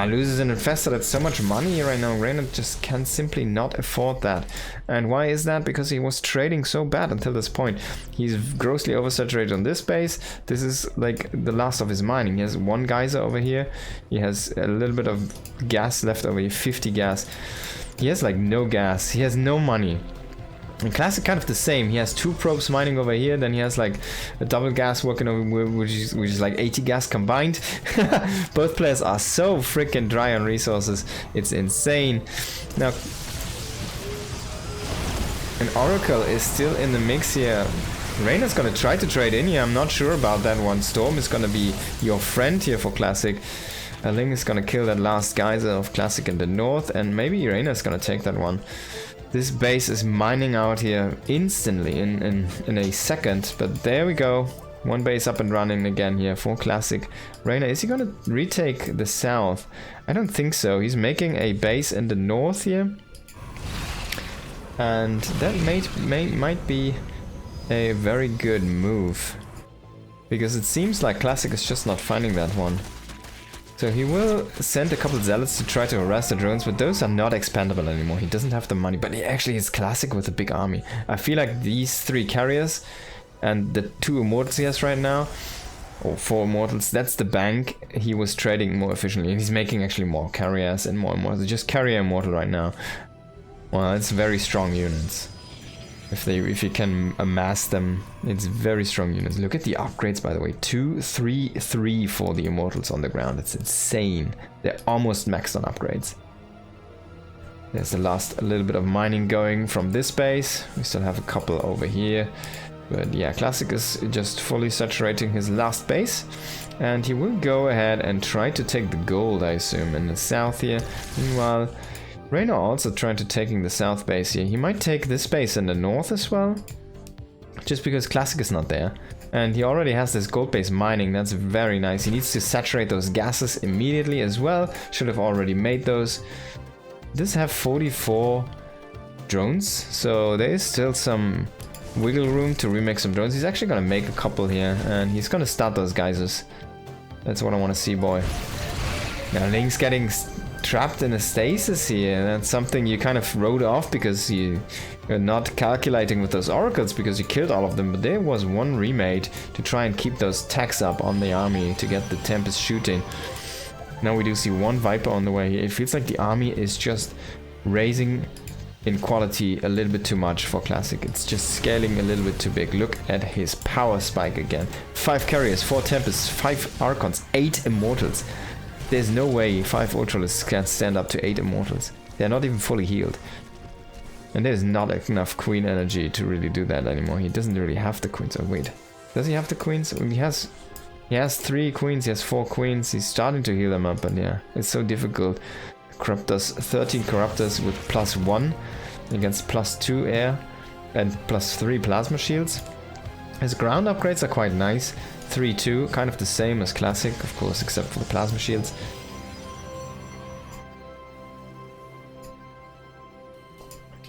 Loses an Infestor. That's so much money right now. Reynor just can simply not afford that. And why is that? Because he was trading so bad until this point. He's grossly oversaturated on this base. This is like the last of his mining. He has 1 geyser over here. He has a little bit of gas left over here, 50 gas. He has like no gas. He has no money. And Classic kind of the same. He has 2 probes mining over here, then he has like a double gas working over, which is like 80 gas combined. Both players are so freaking dry on resources. It's insane. Now, an Oracle is still in the mix here. Reynor's gonna try to trade in here. I'm not sure about that one. Storm is gonna be your friend here for Classic. Ling is gonna kill that last geyser of Classic in the north, and maybe Reynor's gonna take that one. This base is mining out here instantly in a second, but there we go. One base up and running again here for Classic. Reynor, is he gonna retake the south? I don't think so. He's making a base in the north here, and that might be a very good move, because it seems like Classic is just not finding that one. So he will send a couple zealots to try to harass the drones, but those are not expendable anymore. He doesn't have the money, but he actually is Classic with a big army. I feel like these 3 carriers and the 2 immortals he has right now, or 4 immortals, that's the bank. He was trading more efficiently. He's making actually more carriers and more immortals. Just carrier immortal right now. Well, it's very strong units. If you can amass them, it's very strong units. Look at the upgrades, by the way. 2, 3, 3 for the immortals on the ground. It's insane. They're almost maxed on upgrades. There's the last little bit of mining going from this base. We still have a couple over here. But yeah, Classic is just fully saturating his last base. And he will go ahead and try to take the gold, I assume, in the south here. Meanwhile, Reynor also trying to taking the south base here. He might take this base in the north as well, just because Classic is not there. And he already has this gold base mining. That's very nice. He needs to saturate those gases immediately as well. Should have already made those. Does have 44 drones, so there is still some wiggle room to remake some drones. He's actually gonna make a couple here, and he's gonna start those geysers. That's what I want to see, boy. Now Link's getting trapped in a stasis here. That's something you kind of wrote off because you're not calculating with those oracles, because you killed all of them. But there was one remade to try and keep those attacks up on the army to get the Tempest shooting. Now we do see one Viper on the way here. It feels like the army is just raising in quality a little bit too much for Classic. It's just scaling a little bit too big. Look at his power spike again. 5 carriers, 4 Tempests, 5 Archons, 8 Immortals. There's no way 5 Ultralists can stand up to 8 Immortals. They're not even fully healed. And there's not enough Queen energy to really do that anymore. He doesn't really have the Queens. Oh wait, does he have the Queens? He has 3 Queens, he has 4 Queens. He's starting to heal them up, but yeah, it's so difficult. Corruptors, 13 Corruptors with +1 against +2 air and +3 plasma shields. His ground upgrades are quite nice. 3-2, kind of the same as Classic, of course, except for the plasma shields.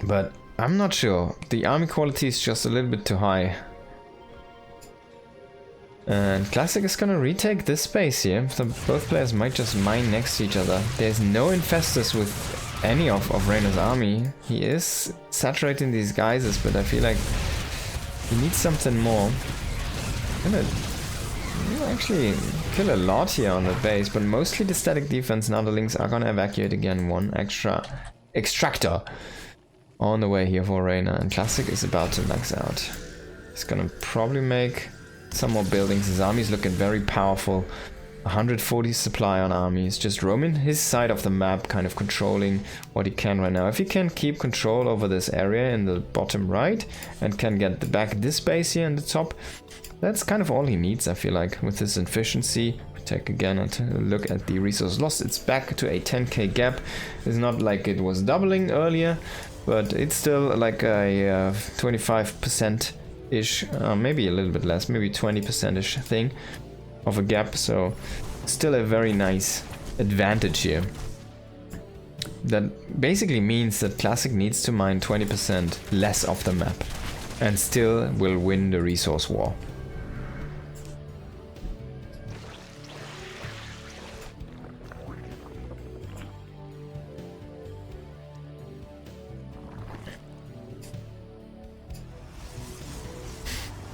But I'm not sure. The army quality is just a little bit too high. And Classic is gonna retake this space here, so both players might just mine next to each other. There's no infestors with any of Reynor's army. He is saturating these geysers, but I feel like he needs something more. He'll actually kill a lot here on the base, but mostly the static defense. Now the Lynx are gonna evacuate again. 1 extra extractor on the way here for Reynor, and Classic is about to max out. He's gonna probably make some more buildings. His army is looking very powerful. 140 supply on army. He's just roaming his side of the map, kind of controlling what he can right now. If he can keep control over this area in the bottom right and can get back this base here in the top, that's kind of all he needs, I feel like, with his efficiency. Take again a look at the resource loss. It's back to a 10k gap. It's not like it was doubling earlier, but it's still like a 25%-ish, maybe a little bit less, maybe 20%-ish thing of a gap. So still a very nice advantage here. That basically means that Classic needs to mine 20% less of the map and still will win the resource war.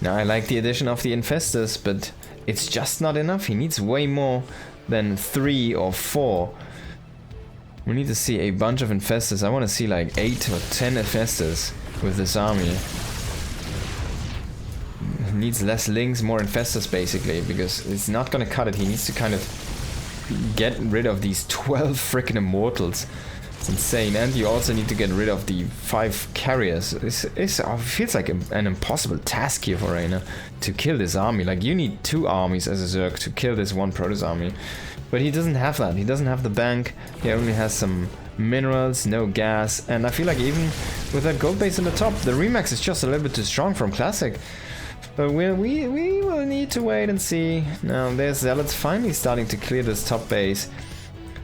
Now I like the addition of the infestors, but it's just not enough. He needs way more than 3 or 4. We need to see a bunch of infestors. I want to see like 8 or 10 infestors with this army. He needs less links, more infestors basically, because it's not gonna cut it. He needs to kind of get rid of these 12 freaking immortals It's insane, and you also need to get rid of the 5 carriers. It feels like an impossible task here for Reynor to kill this army. Like, you need 2 armies as a Zerg to kill this 1 Protoss army. But he doesn't have that. He doesn't have the bank. He only has some minerals, no gas, and I feel like even with that gold base on the top, the Remax is just a little bit too strong from Classic. But we will need to wait and see. Now, there's Zealots finally starting to clear this top base.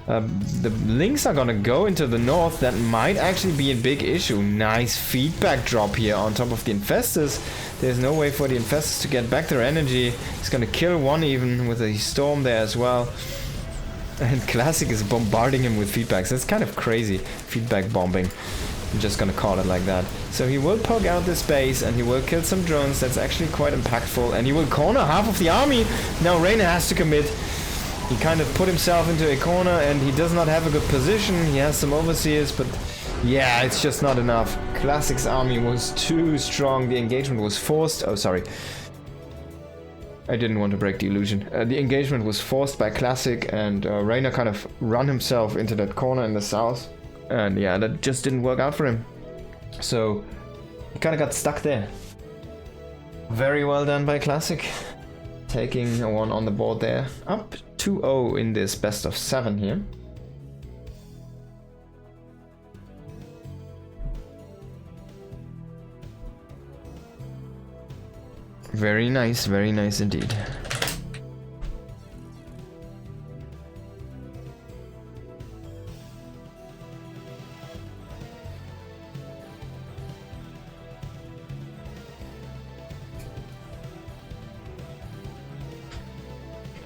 The links are gonna go into the north. That might actually be a big issue. Nice feedback drop here on top of the Infestors. There's no way for the Infestors to get back their energy. He's gonna kill 1 even with a Storm there as well. And Classic is bombarding him with feedbacks. That's kind of crazy. Feedback bombing. I'm just gonna call it like that. So he will poke out this base and he will kill some drones. That's actually quite impactful. And he will corner half of the army. Now Reynor has to commit. He kind of put himself into a corner and he does not have a good position. He has some overseers, but yeah, it's just not enough. Classic's army was too strong. The engagement was forced. Oh, sorry. I didn't want to break the illusion. The engagement was forced by Classic, and Reynor kind of run himself into that corner in the south. And yeah, that just didn't work out for him. So he kind of got stuck there. Very well done by Classic. Taking a 1 on the board there. Up 2-0 in this best of 7 here. Very nice indeed.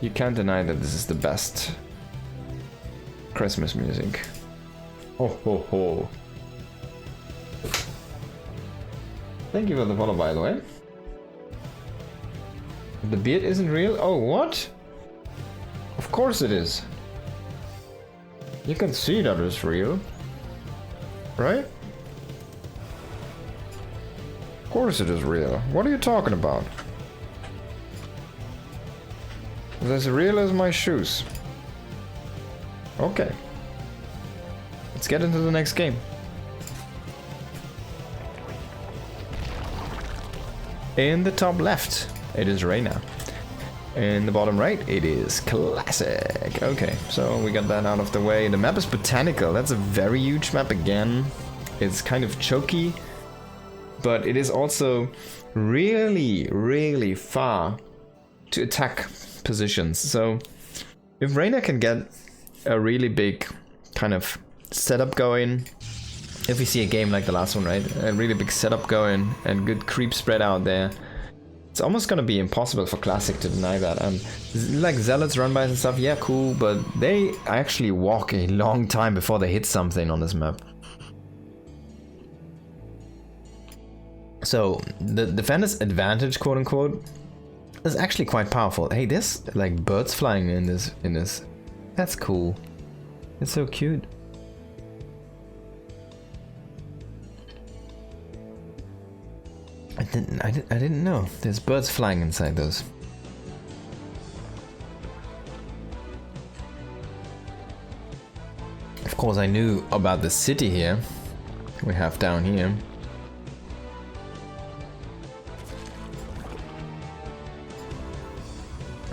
You can't deny that this is the best Christmas music. Ho ho ho. Thank you for the follow, by the way. The beard isn't real? Oh, what? Of course it is. You can see that it's real. Right? Of course it is real. What are you talking about? It's as real as my shoes. Okay. Let's get into the next game. In the top left, it is Reynor. In the bottom right, it is Classic. Okay, so we got that out of the way. The map is botanical. That's a very huge map again. It's kind of choky, but it is also really, really far to attack positions. So if Reynor can get a really big kind of setup going, if we see a game like the last one, right? A really big setup going and good creep spread out there, it's almost gonna be impossible for Classic to deny that. And like Zealots, run-bys and stuff, yeah, cool, but they actually walk a long time before they hit something on this map. So the defender's advantage, quote unquote, is actually quite powerful. Hey, there's like birds flying in this. That's cool. It's so cute. I didn't know. There's birds flying inside those. Of course, I knew about the city here. We have down here.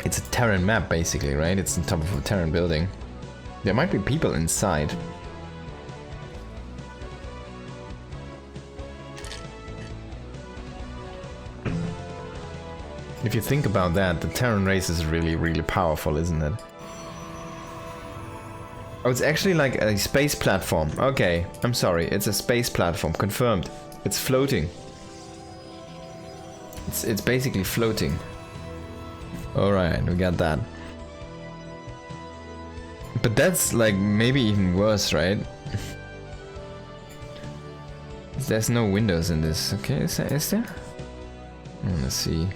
It's a Terran map, basically, right? It's on top of a Terran building. There might be people inside. If you think about that, the Terran race is really, really powerful, isn't it? Oh, it's actually like a space platform. Okay, I'm sorry, it's a space platform, confirmed. It's floating. It's basically floating. Alright, we got that. But that's like maybe even worse, right? There's no windows in this. Okay, is there? Let's see.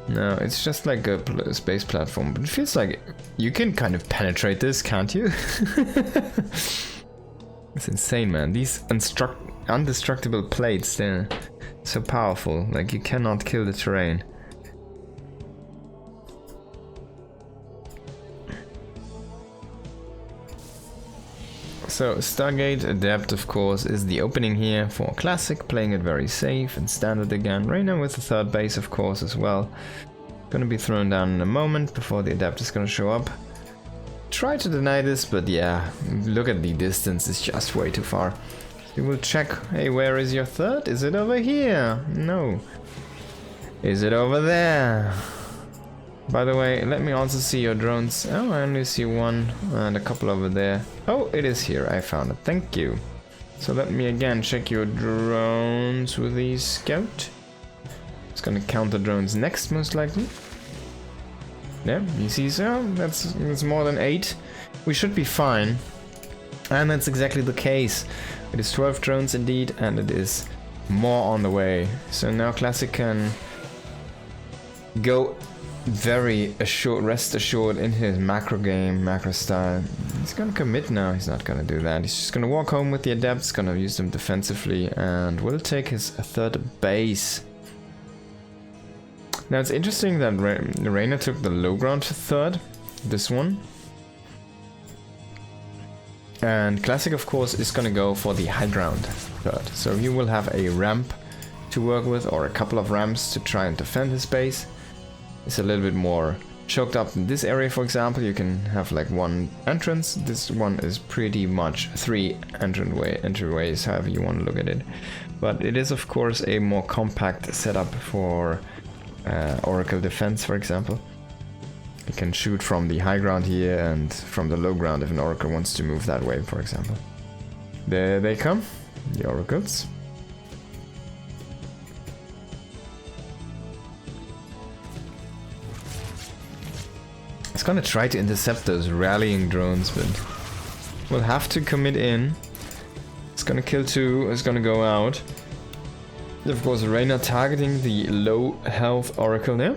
No, it's just like a space platform, but it feels like you can kind of penetrate this, can't you? It's insane, man. These indestructible plates, they're so powerful. Like, you cannot kill the terrain. So Stargate Adept, of course, is the opening here for Classic, playing it very safe and standard again. Reynor with the third base, of course, as well. Gonna be thrown down in a moment before the Adept is gonna show up. Try to deny this, but yeah, look at the distance, it's just way too far. You will check, hey, where is your third? Is it over here? No. Is it over there? By the way, let me also see your drones. Oh, I only see one and a couple over there. Oh, it is here. I found it. Thank you. So let me again check your drones with the scout. It's gonna count the drones next, most likely. Yeah, you see, so that's more than 8. We should be fine. And that's exactly the case. It is 12 drones indeed, and it is more on the way. So now Classic can go very rest assured in his macro game, macro style. He's gonna commit now. He's not gonna do that. He's just gonna walk home with the Adepts, gonna use them defensively, and will take his third base. Now it's interesting that Reynor took the low ground to third, this one. And Classic, of course, is gonna go for the high ground third. So he will have a ramp to work with, or a couple of ramps to try and defend his base. It's a little bit more choked up in this area, for example. You can have like one entrance. This one is pretty much 3 entryways, however you want to look at it. But it is, of course, a more compact setup for Oracle defense, for example. You can shoot from the high ground here and from the low ground if an Oracle wants to move that way, for example. There they come, the Oracles. It's gonna try to intercept those rallying drones, but we'll have to commit in. It's gonna kill 2, it's gonna go out. Of course, Reynor targeting the low health Oracle there.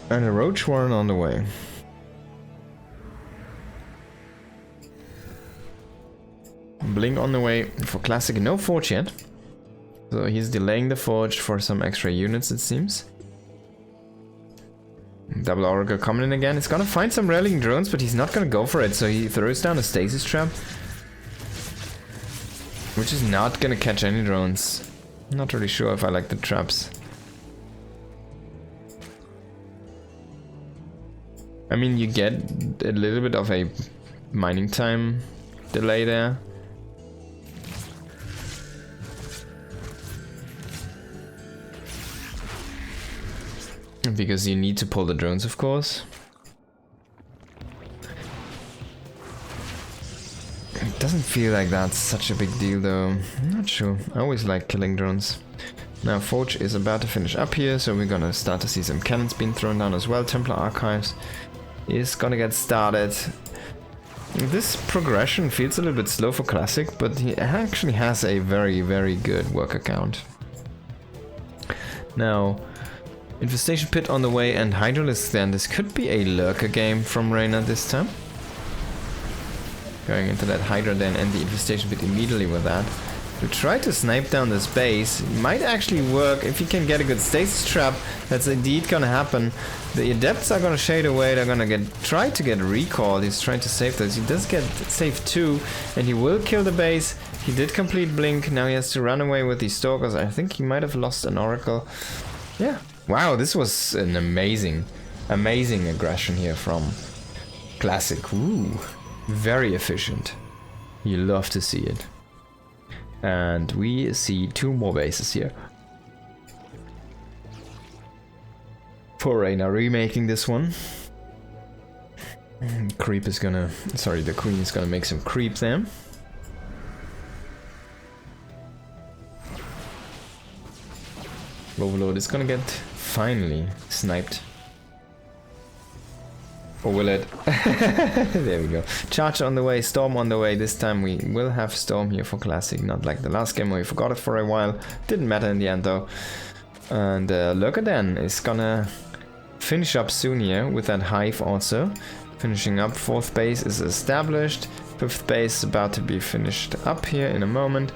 And a Roach Warren on the way. Blink on the way for Classic, no Forge yet. So he's delaying the Forge for some extra units, it seems. Double Oracle coming in again. It's gonna find some rallying drones, but he's not gonna go for it, so he throws down a Stasis Trap. Which is not gonna catch any drones. I'm not really sure if I like the traps. I mean, you get a little bit of a mining time delay there. Because you need to pull the drones, of course. It doesn't feel like that's such a big deal though. I'm not sure. I always like killing drones. Now Forge is about to finish up here, so we're gonna start to see some cannons being thrown down as well. Templar Archives is gonna get started. This progression feels a little bit slow for Classic, but he actually has a very, very good worker count. Now, Infestation Pit on the way and Hydralisk then. This could be a lurker game from Reynor this time. Going into that Hydra then and the Infestation Pit immediately with that. To try to snipe down this base might actually work if you can get a good Stasis Trap. That's indeed gonna happen. The Adepts are gonna shade away, they're gonna try to get recalled. He's trying to save those. He does get saved 2 and he will kill the base. He did complete Blink, now he has to run away with these Stalkers. I think he might have lost an Oracle. Yeah. Wow, this was an amazing aggression here from Classic. Ooh, very efficient. You love to see it. And we see 2 more bases here. For Reynor remaking this one. Creep is gonna... Sorry, the Queen is gonna make some creep there. Overlord is gonna get finally sniped. Or will it? There we go. Charge on the way, Storm on the way. This time we will have Storm here for Classic, not like the last game where we forgot it for a while. Didn't matter in the end though. And Lurker then is gonna finish up soon here with that Hive also. Finishing up, 4th base is established. 5th base is about to be finished up here in a moment.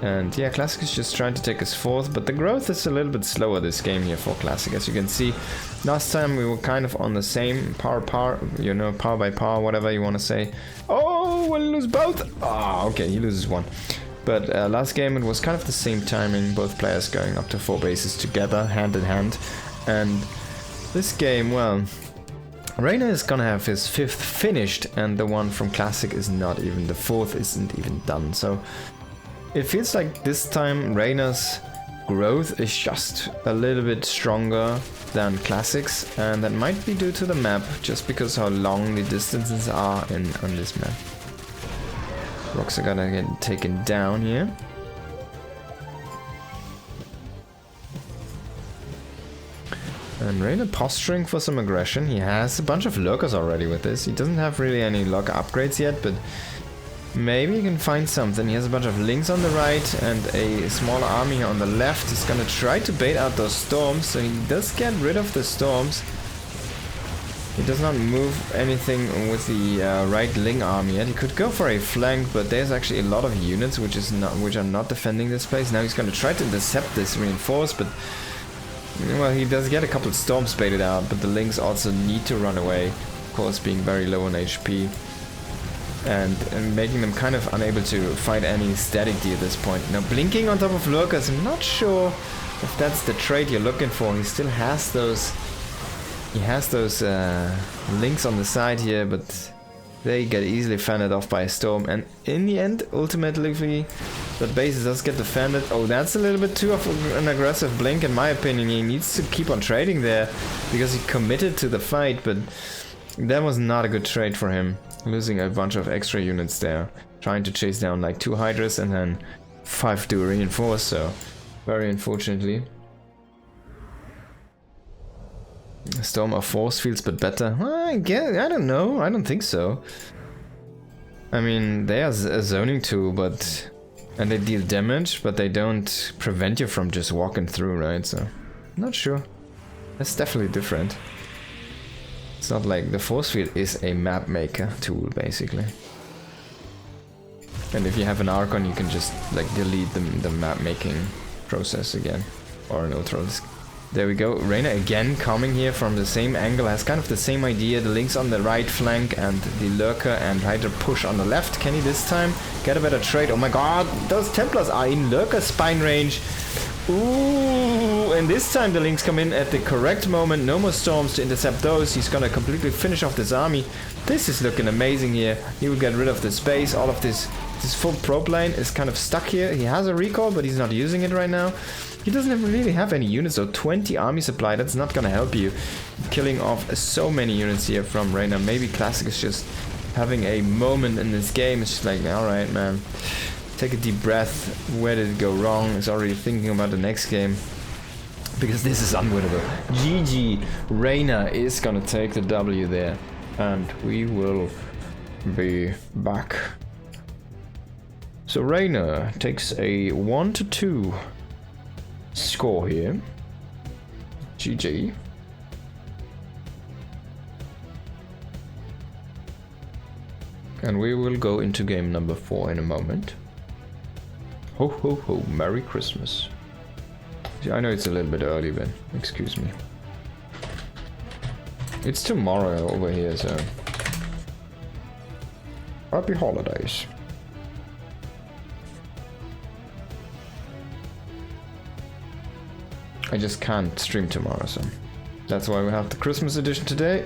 And yeah, Classic is just trying to take us fourth, but the growth is a little bit slower this game here for Classic. As you can see, last time we were kind of on the same par, you know, par by par, whatever you want to say. Oh, we'll lose both! Ah, okay, he loses one. But last game it was kind of the same timing, both players going up to 4 bases together, hand in hand. And this game, well, Reynor is gonna have his 5th finished, and the one from Classic is not even, the 4th isn't even done. So it feels like this time Reynor's growth is just a little bit stronger than Classic's, and that might be due to the map, just because how long the distances are on this map. Rocks are gonna get taken down here. And Reynor posturing for some aggression. He has a bunch of lurkers already with this. He doesn't have really any lurker upgrades yet, but maybe he can find something. He has a bunch of links on the right and a smaller army on the left. He's gonna try to bait out those storms, so he does get rid of the storms. He does not move anything with the right Ling army yet. He could go for a flank, but there's actually a lot of units which are not defending this place. Now he's gonna try to intercept this reinforce, but well, he does get a couple of storms baited out, but the Lings also need to run away, of course, being very low on HP. And making them kind of unable to find any static D at this point. Now blinking on top of lurkers, I'm not sure if that's the trait you're looking for. He still has those, links on the side here, but they get easily fended off by a storm. And in the end, ultimately, the base does get defended. Oh, that's a little bit too of an aggressive blink in my opinion. He needs to keep on trading there because he committed to the fight, but that was not a good trade for him. Losing a bunch of extra units there. Trying to chase down like 2 Hydras and then 5 to reinforce, so very unfortunately. Storm of Force feels a bit better. Well, I don't know, I don't think so. I mean, they are a zoning tool, but... and they deal damage, but they don't prevent you from just walking through, right? So, not sure. That's definitely different. It's not like the force field is a map maker tool, basically. And if you have an Archon, you can just like delete the map making process again. Or an Ultralisk. There we go. Reynor again coming here from the same angle, has kind of the same idea. The Lings on the right flank and the Lurker and Hydra push on the left. Can he this time get a better trade? Oh my god, those Templars are in Lurker spine range. Ooh, and this time the Lings come in at the correct moment. No more storms to intercept those. He's gonna completely finish off this army. This is looking amazing here. He will get rid of the space. All of this full probe lane is kind of stuck here. He has a recall, but he's not using it right now. He doesn't really have any units, so 20 army supply, that's not gonna help you. Killing off so many units here from Reynor. Maybe Classic is just having a moment in this game. It's just like, alright man, take a deep breath. Where did it go wrong? He's already thinking about the next game. Because this is unwinnable. GG, Reynor is gonna take the W there. And we will be back. So Reynor takes a 1-2 score here. GG. And we will go into game number 4 in a moment. Ho ho ho, Merry Christmas. I know it's a little bit early, but excuse me. It's tomorrow over here, so happy holidays. I just can't stream tomorrow, so that's why we have the Christmas edition today.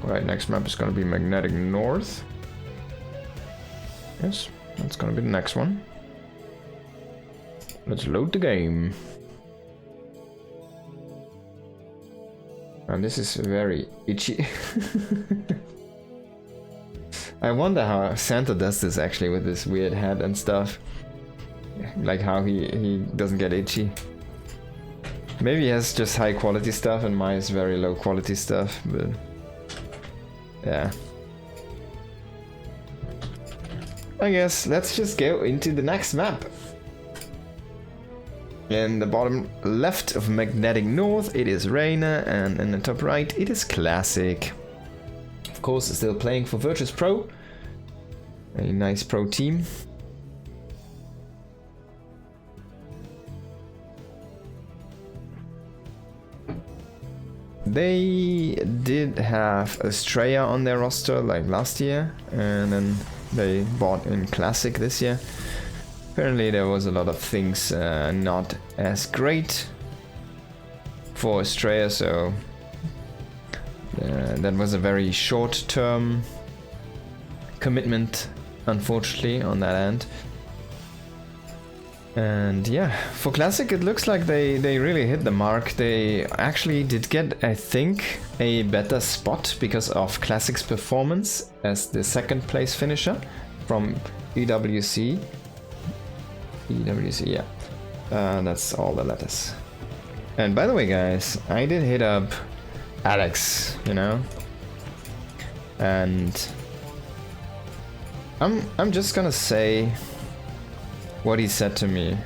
Right, next map is gonna be Magnetic North. Yes, that's gonna be the next one. Let's load the game. And this is very itchy. I wonder how Santa does this actually with this weird head and stuff. Like how he doesn't get itchy. Maybe he has just high quality stuff and mine is very low quality stuff, but yeah. I guess let's just go into the next map. In the bottom left of Magnetic North it is Reynor, and in the top right it is Classic. Of course, still playing for Virtus Pro. A nice pro team. They did have Australia on their roster like last year, and then they bought in Classic this year. Apparently there was a lot of things not as great for Australia, so that was a very short-term commitment, unfortunately, on that end. And yeah, for Classic it looks like they really hit the mark. They actually did get, I think, a better spot because of Classic's performance as the second place finisher from EWC. EWC, yeah. That's all the letters. And by the way, guys, I did hit up Alex, you know? And I'm just gonna say what he said to me.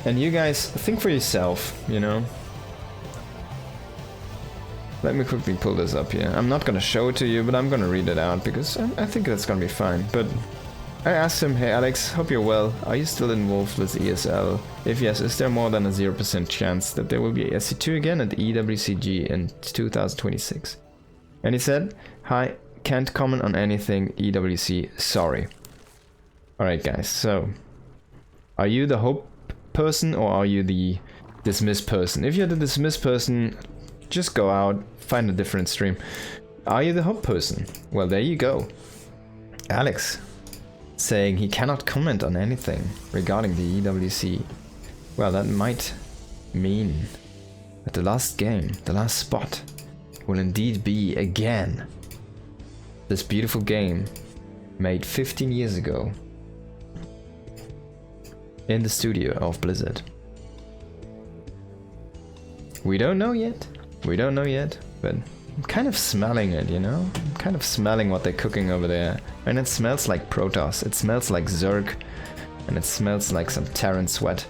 And you guys think for yourself, you know? Let me quickly pull this up here. I'm not gonna show it to you, but I'm gonna read it out because I think that's gonna be fine. But I asked him, hey Alex, hope you're well. Are you still involved with ESL? If yes, is there more than a 0% chance that there will be a SC2 again at the EWCG in 2026? And he said, hi, can't comment on anything EWC, sorry. Alright guys, so are you the hope person or are you the dismiss person? If you're the dismiss person, just go out, find a different stream. Are you the hope person? Well, there you go. Alex saying he cannot comment on anything regarding the EWC. Well, that might mean that the last game, the last spot, will indeed be again this beautiful game made 15 years ago in the studio of Blizzard. We don't know yet. We don't know yet, but I'm kind of smelling it, you know? I'm kind of smelling what they're cooking over there. And it smells like Protoss, it smells like Zerg, and it smells like some Terran sweat.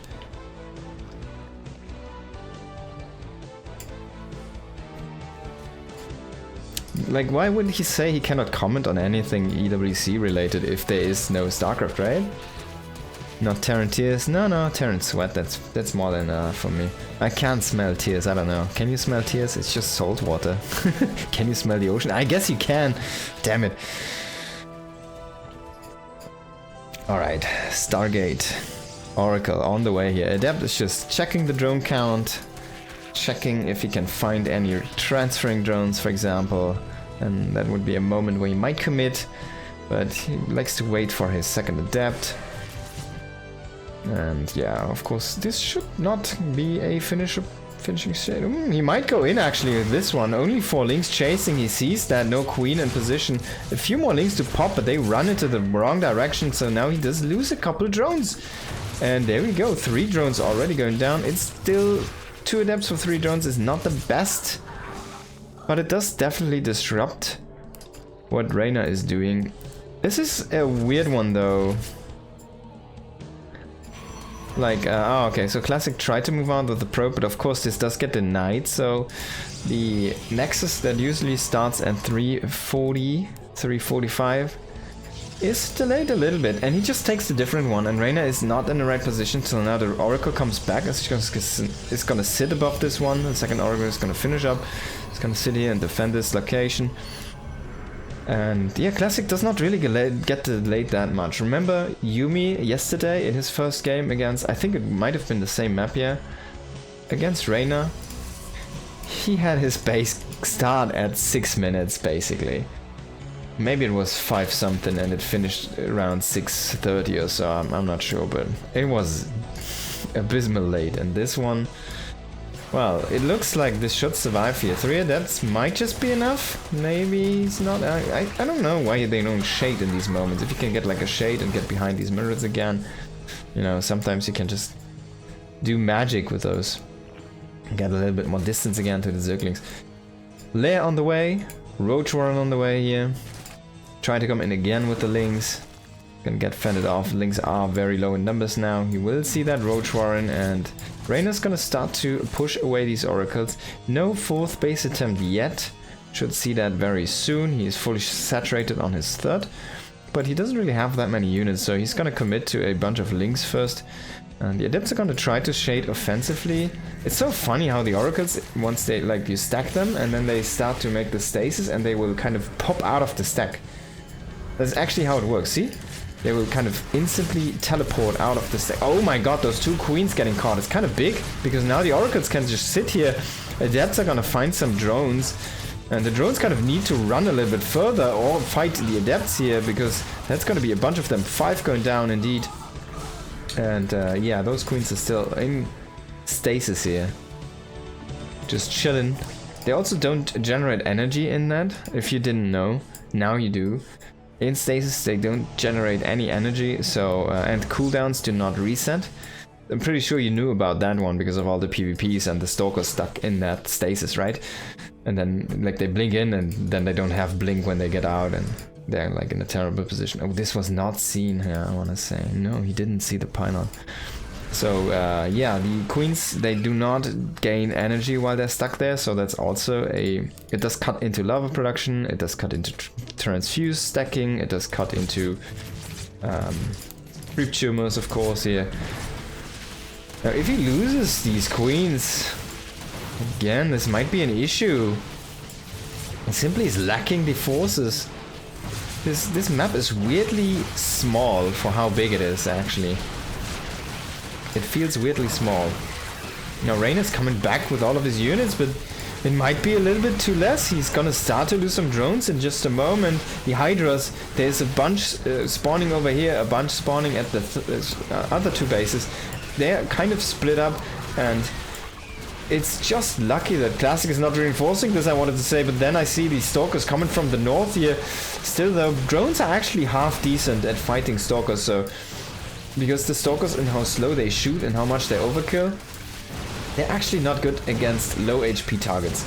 Like, why would he say he cannot comment on anything EWC related if there is no StarCraft, right? Not Terran tears? No, Terran sweat, that's more than enough for me. I can't smell tears, I don't know. Can you smell tears? It's just salt water. Can you smell the ocean? I guess you can. Damn it. Alright, Stargate. Oracle on the way here. Adept is just checking the drone count. Checking if he can find any transferring drones, for example. And that would be a moment where he might commit. But he likes to wait for his second Adept. And yeah, of course, this should not be a finishing shade. He might go in actually with this one. Only 4 links chasing. He sees that no queen in position. A few more links to pop, but they run into the wrong direction. So now he does lose a couple of drones. And there we go. 3 drones already going down. It's still 2 adepts for 3 drones is not the best. But it does definitely disrupt what Reynor is doing. This is a weird one though. Like, oh, okay, so Classic tried to move on with the probe, but of course this does get denied, so the Nexus that usually starts at 340, 345 is delayed a little bit, and he just takes the different one, and Reynor is not in the right position till now the Oracle comes back. It's gonna sit above this one, the second Oracle is gonna finish up, it's gonna sit here and defend this location. And yeah, Classic does not really get delayed that much. Remember Yumi yesterday in his first game against, I think it might have been the same map here, against Reynor. He had his base start at 6 minutes basically. Maybe it was 5 something and it finished around 6:30 or so, I'm not sure, but it was abysmal late. And this one, well, it looks like this should survive here. 3 adepts might just be enough. Maybe it's not. I don't know why they don't shade in these moments. If you can get like a shade and get behind these mirrors again, you know, sometimes you can just do magic with those. Get a little bit more distance again to the Zerglings. Lair on the way. Roach Warren on the way here. Try to come in again with the Lynx. Gonna get fended off. Lynx are very low in numbers now. You will see that Roach Warren, and Reynor's gonna start to push away these oracles. No 4th base attempt yet. Should see that very soon. He is fully saturated on his 3rd. but he doesn't really have that many units, so he's gonna commit to a bunch of links first. And the Adepts are gonna try to shade offensively. It's so funny how the Oracles, once they, like, you stack them, and then they start to make the stasis, and they will kind of pop out of the stack. That's actually how it works, see? They will kind of instantly teleport out of the stack. Oh my god, those two queens getting caught. It's kind of big, because now the Oracles can just sit here. Adepts are gonna find some drones, and the drones kind of need to run a little bit further or fight the Adepts here, because that's gonna be a bunch of them. 5 going down indeed. And yeah, those queens are still in stasis here. Just chilling. They also don't generate energy in that, if you didn't know. Now you do. In stasis they don't generate any energy, so and cooldowns do not reset. I'm pretty sure you knew about that one because of all the PvPs and the stalkers stuck in that stasis, right? And then like they blink in and then they don't have blink when they get out, and they're like in a terrible position. Oh, this was not seen here, I want to say. No, he didn't see the pylon. So yeah, the queens, they do not gain energy while they're stuck there, so that's also a... It does cut into lava production, it does cut into transfuse stacking, it does cut into creep tumors, of course, here. Now, if he loses these queens, again, this might be an issue. He simply is lacking the forces. This map is weirdly small for how big it is, actually. It feels weirdly small. Now Reynor's coming back with all of his units, but it might be a little bit too less. He's gonna start to lose some drones in just a moment. The Hydras, there's a bunch spawning over here, a bunch spawning at the other two bases. They're kind of split up, and it's just lucky that Classic is not reinforcing this, I wanted to say, but then I see these Stalkers coming from the north here. Still though, drones are actually half decent at fighting Stalkers, so... Because the Stalkers and how slow they shoot and how much they overkill, they're actually not good against low HP targets.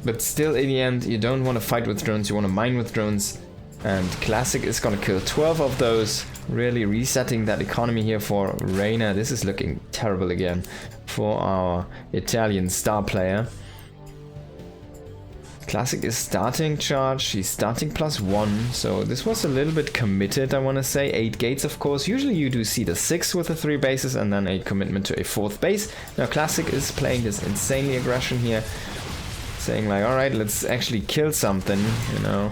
But still, in the end, you don't want to fight with drones, you want to mine with drones. And Classic is gonna kill 12 of those, really resetting that economy here for Reynor. This is looking terrible again for our Italian star player. Classic is starting charge, he's starting +1, so this was a little bit committed, I want to say. 8 gates, of course. Usually you do see the 6 with the 3 bases and then a commitment to a 4th base. Now Classic is playing this insanely aggression here, saying like, alright, let's actually kill something, you know.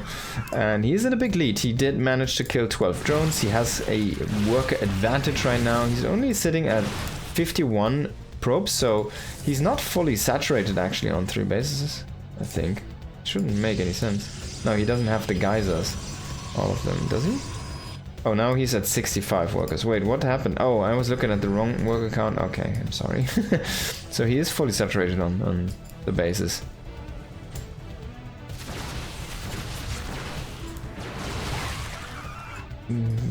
And he's in a big lead. He did manage to kill 12 drones. He has a worker advantage right now. He's only sitting at 51 probes, so he's not fully saturated actually on 3 bases, I think. Shouldn't make any sense. No, he doesn't have the geysers, all of them, does he? Oh, now he's at 65 workers. Wait, what happened? Oh, I was looking at the wrong worker count. Okay, I'm sorry. So he is fully saturated on the bases.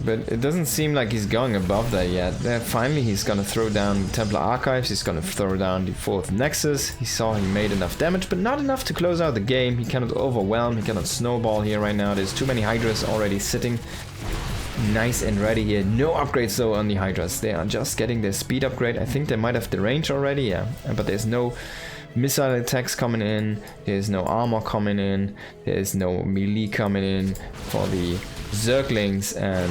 But it doesn't seem like he's going above that yet. Finally he's gonna throw down Templar Archives, he's gonna throw down the 4th Nexus. He saw he made enough damage, but not enough to close out the game. He cannot overwhelm, he cannot snowball here right now. There's too many Hydras already sitting nice and ready here. No upgrades though on the Hydras. They are just getting their speed upgrade. I think they might have the range already, yeah. But there's no missile attacks coming in, there's no armor coming in, there's no melee coming in for the Zerglings, and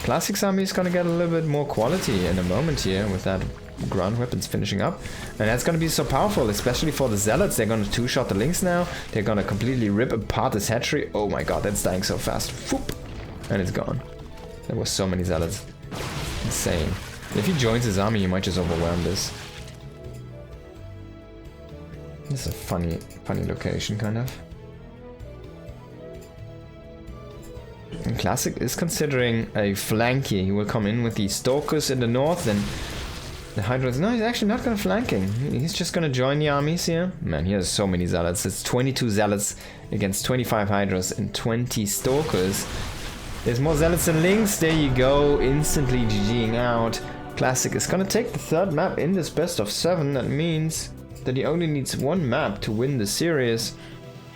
Classic's army is gonna get a little bit more quality in a moment here with that ground weapons finishing up, and that's gonna be so powerful, especially for the Zealots. They're gonna 2-shot the links now. They're gonna completely rip apart this hatchery. Oh my god, that's dying so fast. Whoop, and it's gone. There was so many Zealots. Insane. If he joins his army, he might just overwhelm this. This is a funny location, kind of. And Classic is considering a flank here. He will come in with the Stalkers in the north, and the Hydras... No, he's actually not going to flanking. He's just going to join the armies here. Man, he has so many Zealots. It's 22 Zealots against 25 Hydras and 20 Stalkers. There's more Zealots than Links. There you go. Instantly GGing out. Classic is going to take the 3rd map in this best of 7. That means that he only needs 1 map to win the series.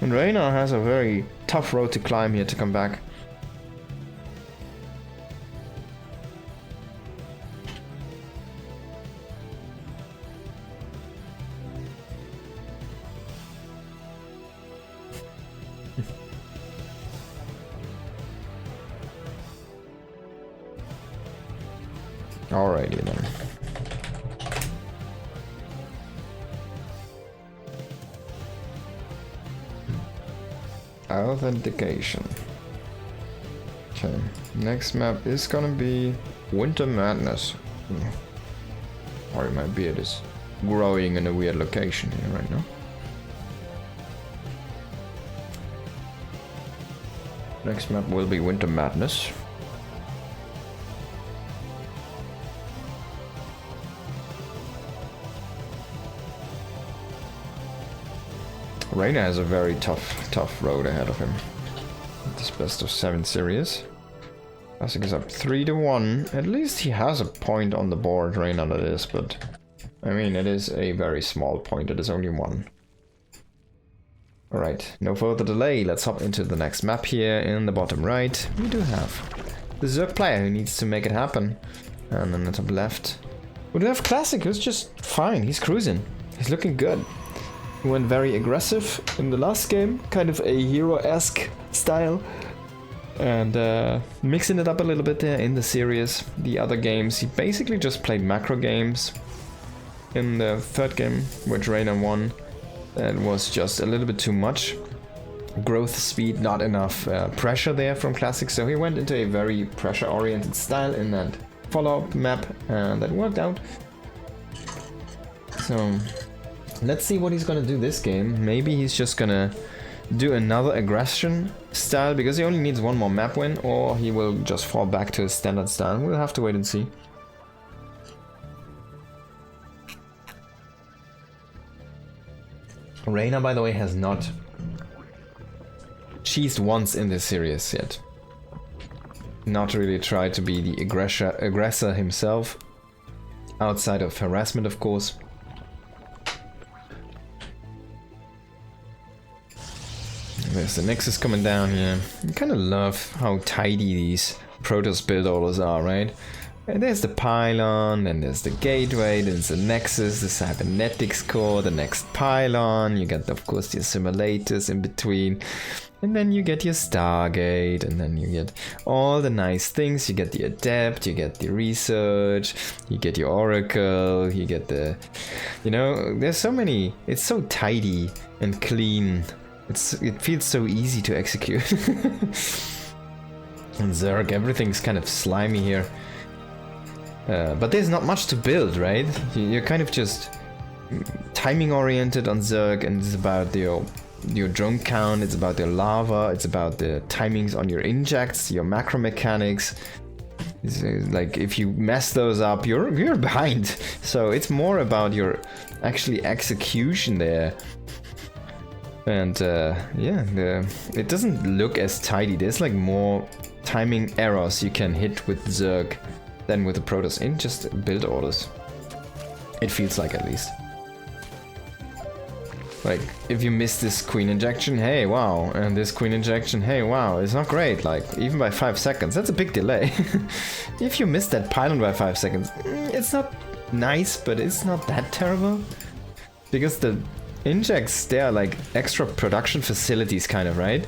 And Reynor has a very tough road to climb here to come back. Alrighty then. Authentication. Okay, next map is gonna be Winter Madness. Sorry, my beard is growing in a weird location here right now. Next map will be Winter Madness. Reynor has a very tough road ahead of him. This best of 7 series. Classic is up 3-1. At least he has a point on the board, Reynor that is, but I mean it is a very small point, it is only 1. Alright, no further delay, let's hop into the next map here. In the bottom right, we do have the Zerg player who needs to make it happen. And then the top left, we do have Classic, who's just fine, he's cruising. He's looking good. He went very aggressive in the last game, kind of a hero-esque style. And mixing it up a little bit there in the series. The other games, he basically just played macro games. In the third game, which Reynor won, that was just a little bit too much. Growth speed, not enough pressure there from Classic, so he went into a very pressure-oriented style in that follow-up map, and that worked out. So let's see what he's gonna do this game. Maybe he's just gonna do another aggression style, because he only needs 1 more map win, or he will just fall back to his standard style. We'll have to wait and see. Reynor, by the way, has not cheesed once in this series yet. Not really tried to be the aggressor himself, outside of harassment, of course. There's the Nexus coming down here. I kind of love how tidy these Protoss build orders are, right? And there's the pylon, then there's the gateway, then there's the Nexus, the cybernetics core, the next pylon. You get, of course, the simulators in between. And then you get your Stargate, and then you get all the nice things. You get the Adept, you get the Research, you get your Oracle, you get the... You know, there's so many... It's so tidy and clean. It feels so easy to execute. And Zerg, everything's kind of slimy here. But there's not much to build, right? You're kind of just timing oriented on Zerg, and it's about your drone count, it's about your lava, it's about the timings on your injects, your macro mechanics. It's like if you mess those up, you're behind. So it's more about your actually execution there. And yeah, it doesn't look as tidy. There's like more timing errors you can hit with Zerg than with the Protoss in just build orders. It feels like, at least. Like, if you miss this queen injection, hey, wow. And this queen injection, hey, wow. It's not great, like, even by 5 seconds. That's a big delay. If you miss that pylon by 5 seconds, it's not nice, but it's not that terrible. Because the injects, they are like extra production facilities, kind of, right?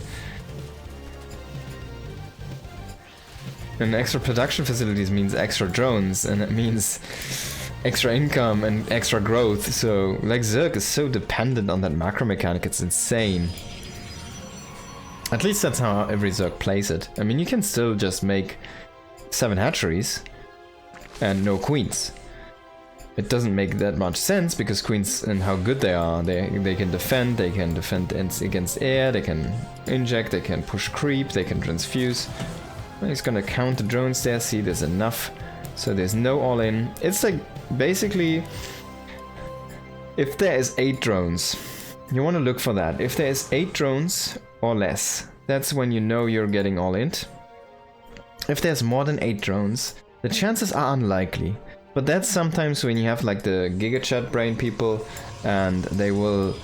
And extra production facilities means extra drones, and it means extra income and extra growth. So, like, Zerg is so dependent on that macro mechanic, it's insane. At least that's how every Zerg plays it. I mean, you can still just make 7 hatcheries and no queens. It doesn't make that much sense, because queens and how good they are, they can defend against air, they can inject, they can push creep, they can transfuse. He's gonna count the drones there, see there's enough, so there's no all-in. It's like, basically, if there is 8 drones, you want to look for that. If there is 8 drones or less, that's when you know you're getting all-in. If there's more than 8 drones, the chances are unlikely. But that's sometimes when you have like the GigaChat brain people, and they will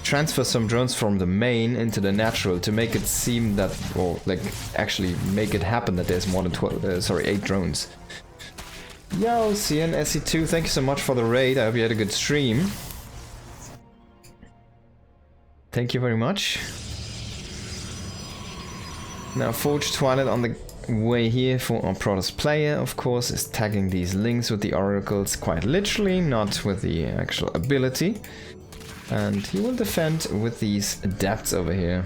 transfer some drones from the main into the natural to make it seem that, or like actually make it happen that there's more than 8 drones. Yo, CNSE2, thank you so much for the raid. I hope you had a good stream. Thank you very much. Now Forge Twilight on the way here for our Protoss player, of course, is tagging these links with the oracles quite literally, not with the actual ability. And he will defend with these adepts over here.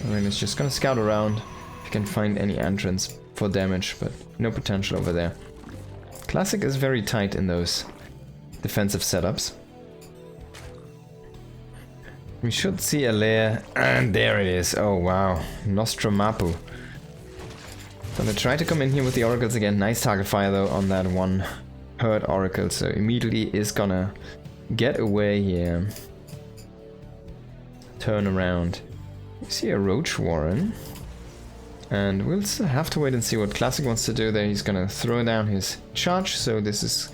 I mean, it's just gonna scout around if you can find any entrance for damage, but no potential over there. Classic is very tight in those defensive setups. We should see a lair, and there it is. Oh wow, Nostra Mapu. Gonna try to come in here with the oracles again. Nice target fire though on that one hurt oracle, so immediately is gonna get away here. Turn around. You see a Roach Warren. And we'll still have to wait and see what Classic wants to do there. He's gonna throw down his charge, so this is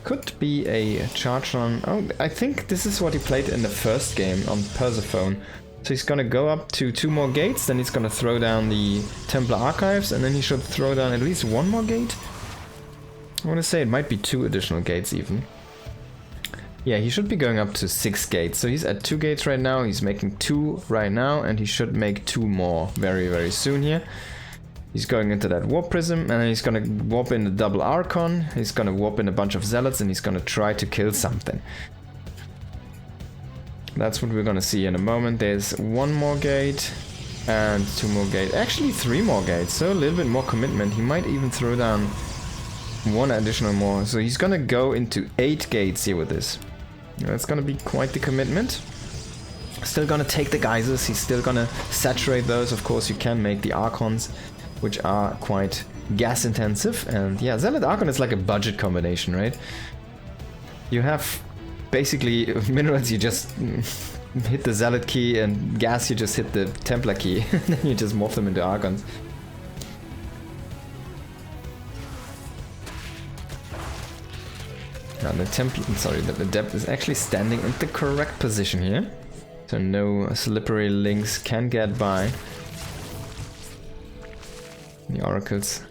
could be a charge run. Oh, I think this is what he played in the first game on Persephone. So he's gonna go up to 2 more gates, then he's gonna throw down the Templar Archives, and then he should throw down at least 1 more gate. I wanna say it might be 2 additional gates even. Yeah, he should be going up to 6 gates. So he's at 2 gates right now, he's making 2 right now, and he should make 2 more very, very soon here. He's going into that Warp Prism, and then he's gonna warp in the double Archon, he's gonna warp in a bunch of Zealots, and he's gonna try to kill something. That's what we're gonna see in a moment. There's 1 more gate, and 2 more gates. Actually 3 more gates, so a little bit more commitment. He might even throw down 1 additional more. So he's gonna go into 8 gates here with this. That's gonna be quite the commitment. Still gonna take the geysers, he's still gonna saturate those. Of course you can make the Archons, which are quite gas intensive. And yeah, Zealot Archon is like a budget combination, right? You have basically minerals, you just hit the Zealot key, and gas, you just hit the Templar key. Then you just morph them into Archons. Now the Adept is actually standing in the correct position here. So no slippery links can get by. The oracles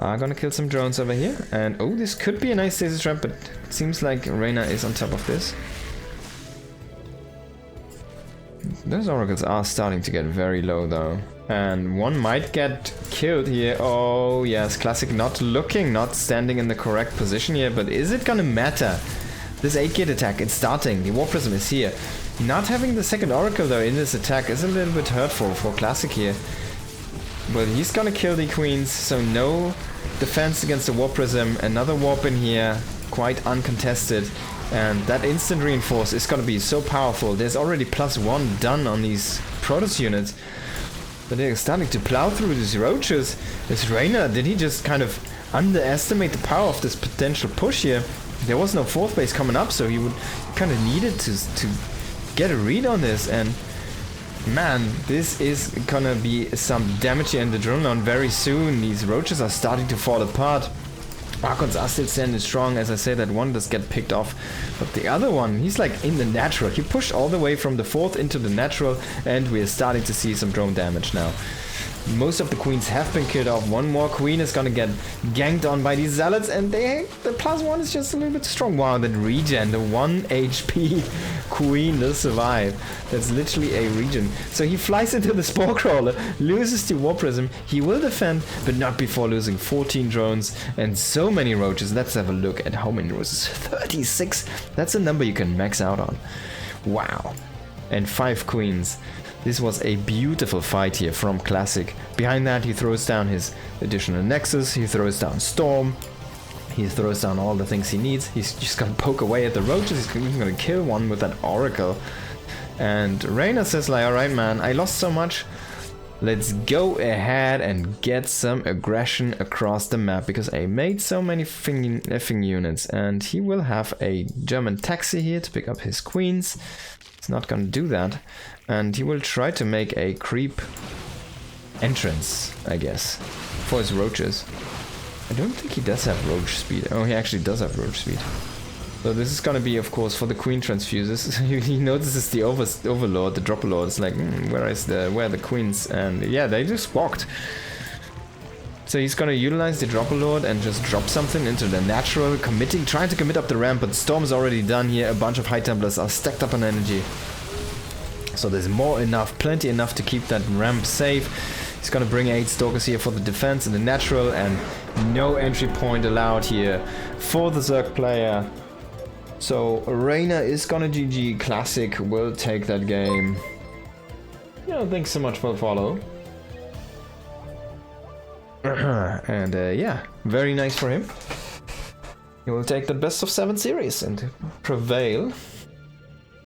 are gonna kill some drones over here. And oh, this could be a nice stasis trap, but it seems like Reynor is on top of this. Those oracles are starting to get very low though. And one might get killed here. Oh yes, Classic not looking, not standing in the correct position here. But is it gonna matter? This 8-gate attack, it's starting. The Warp Prism is here. Not having the second oracle though in this attack is a little bit hurtful for Classic here. But he's gonna kill the queens, so no defense against the Warp Prism. Another warp in here, quite uncontested. And that instant reinforce is gonna be so powerful. There's already +1 done on these Protoss units. But they're starting to plow through these roaches. This Reynor, did he just kind of underestimate the power of this potential push here? There was no 4th base coming up, so he kind of needed to get a read on this. And man, this is gonna be some damage here in the drone line very soon. These roaches are starting to fall apart. Archons are still standing strong. As I say, that one does get picked off, but the other one, he's like in the natural. He pushed all the way from the 4th into the natural, and we are starting to see some drone damage now. Most of the queens have been killed off. 1 more queen is gonna get ganked on by these zealots, and the +1 is just a little bit strong. Wow, that regen, the 1 HP queen will survive. That's literally a regen. So he flies into the Spore Crawler, loses the Warp Prism. He will defend, but not before losing 14 drones and so many roaches. Let's have a look at how many roaches. 36. That's a number you can max out on. Wow. And 5 queens. This was a beautiful fight here from Classic. Behind that, he throws down his additional Nexus, he throws down Storm, he throws down all the things he needs. He's just gonna poke away at the roaches, he's even gonna kill one with that Oracle. And Reynor says like, alright man, I lost so much, let's go ahead and get some aggression across the map, because I made so many effing units. And he will have a German taxi here to pick up his queens. He's not gonna do that. And he will try to make a creep entrance, I guess, for his roaches. I don't think he does have roach speed. Oh, he actually does have roach speed. So this is gonna be, of course, for the queen transfuses. He notices the overlord, the dropper lord. It's like, where are the queens? And yeah, they just walked. So he's gonna utilize the dropper lord and just drop something into the natural, trying to commit up the ramp. But Storm's already done here. A bunch of High Templars are stacked up on energy. So there's plenty enough to keep that ramp safe. He's gonna bring 8 Stalkers here for the defense and the natural, and no entry point allowed here for the Zerg player. So Reynor is gonna GG. Classic will take that game. Yeah, thanks so much for the follow. And yeah, very nice for him. He will take the best of 7 series and prevail.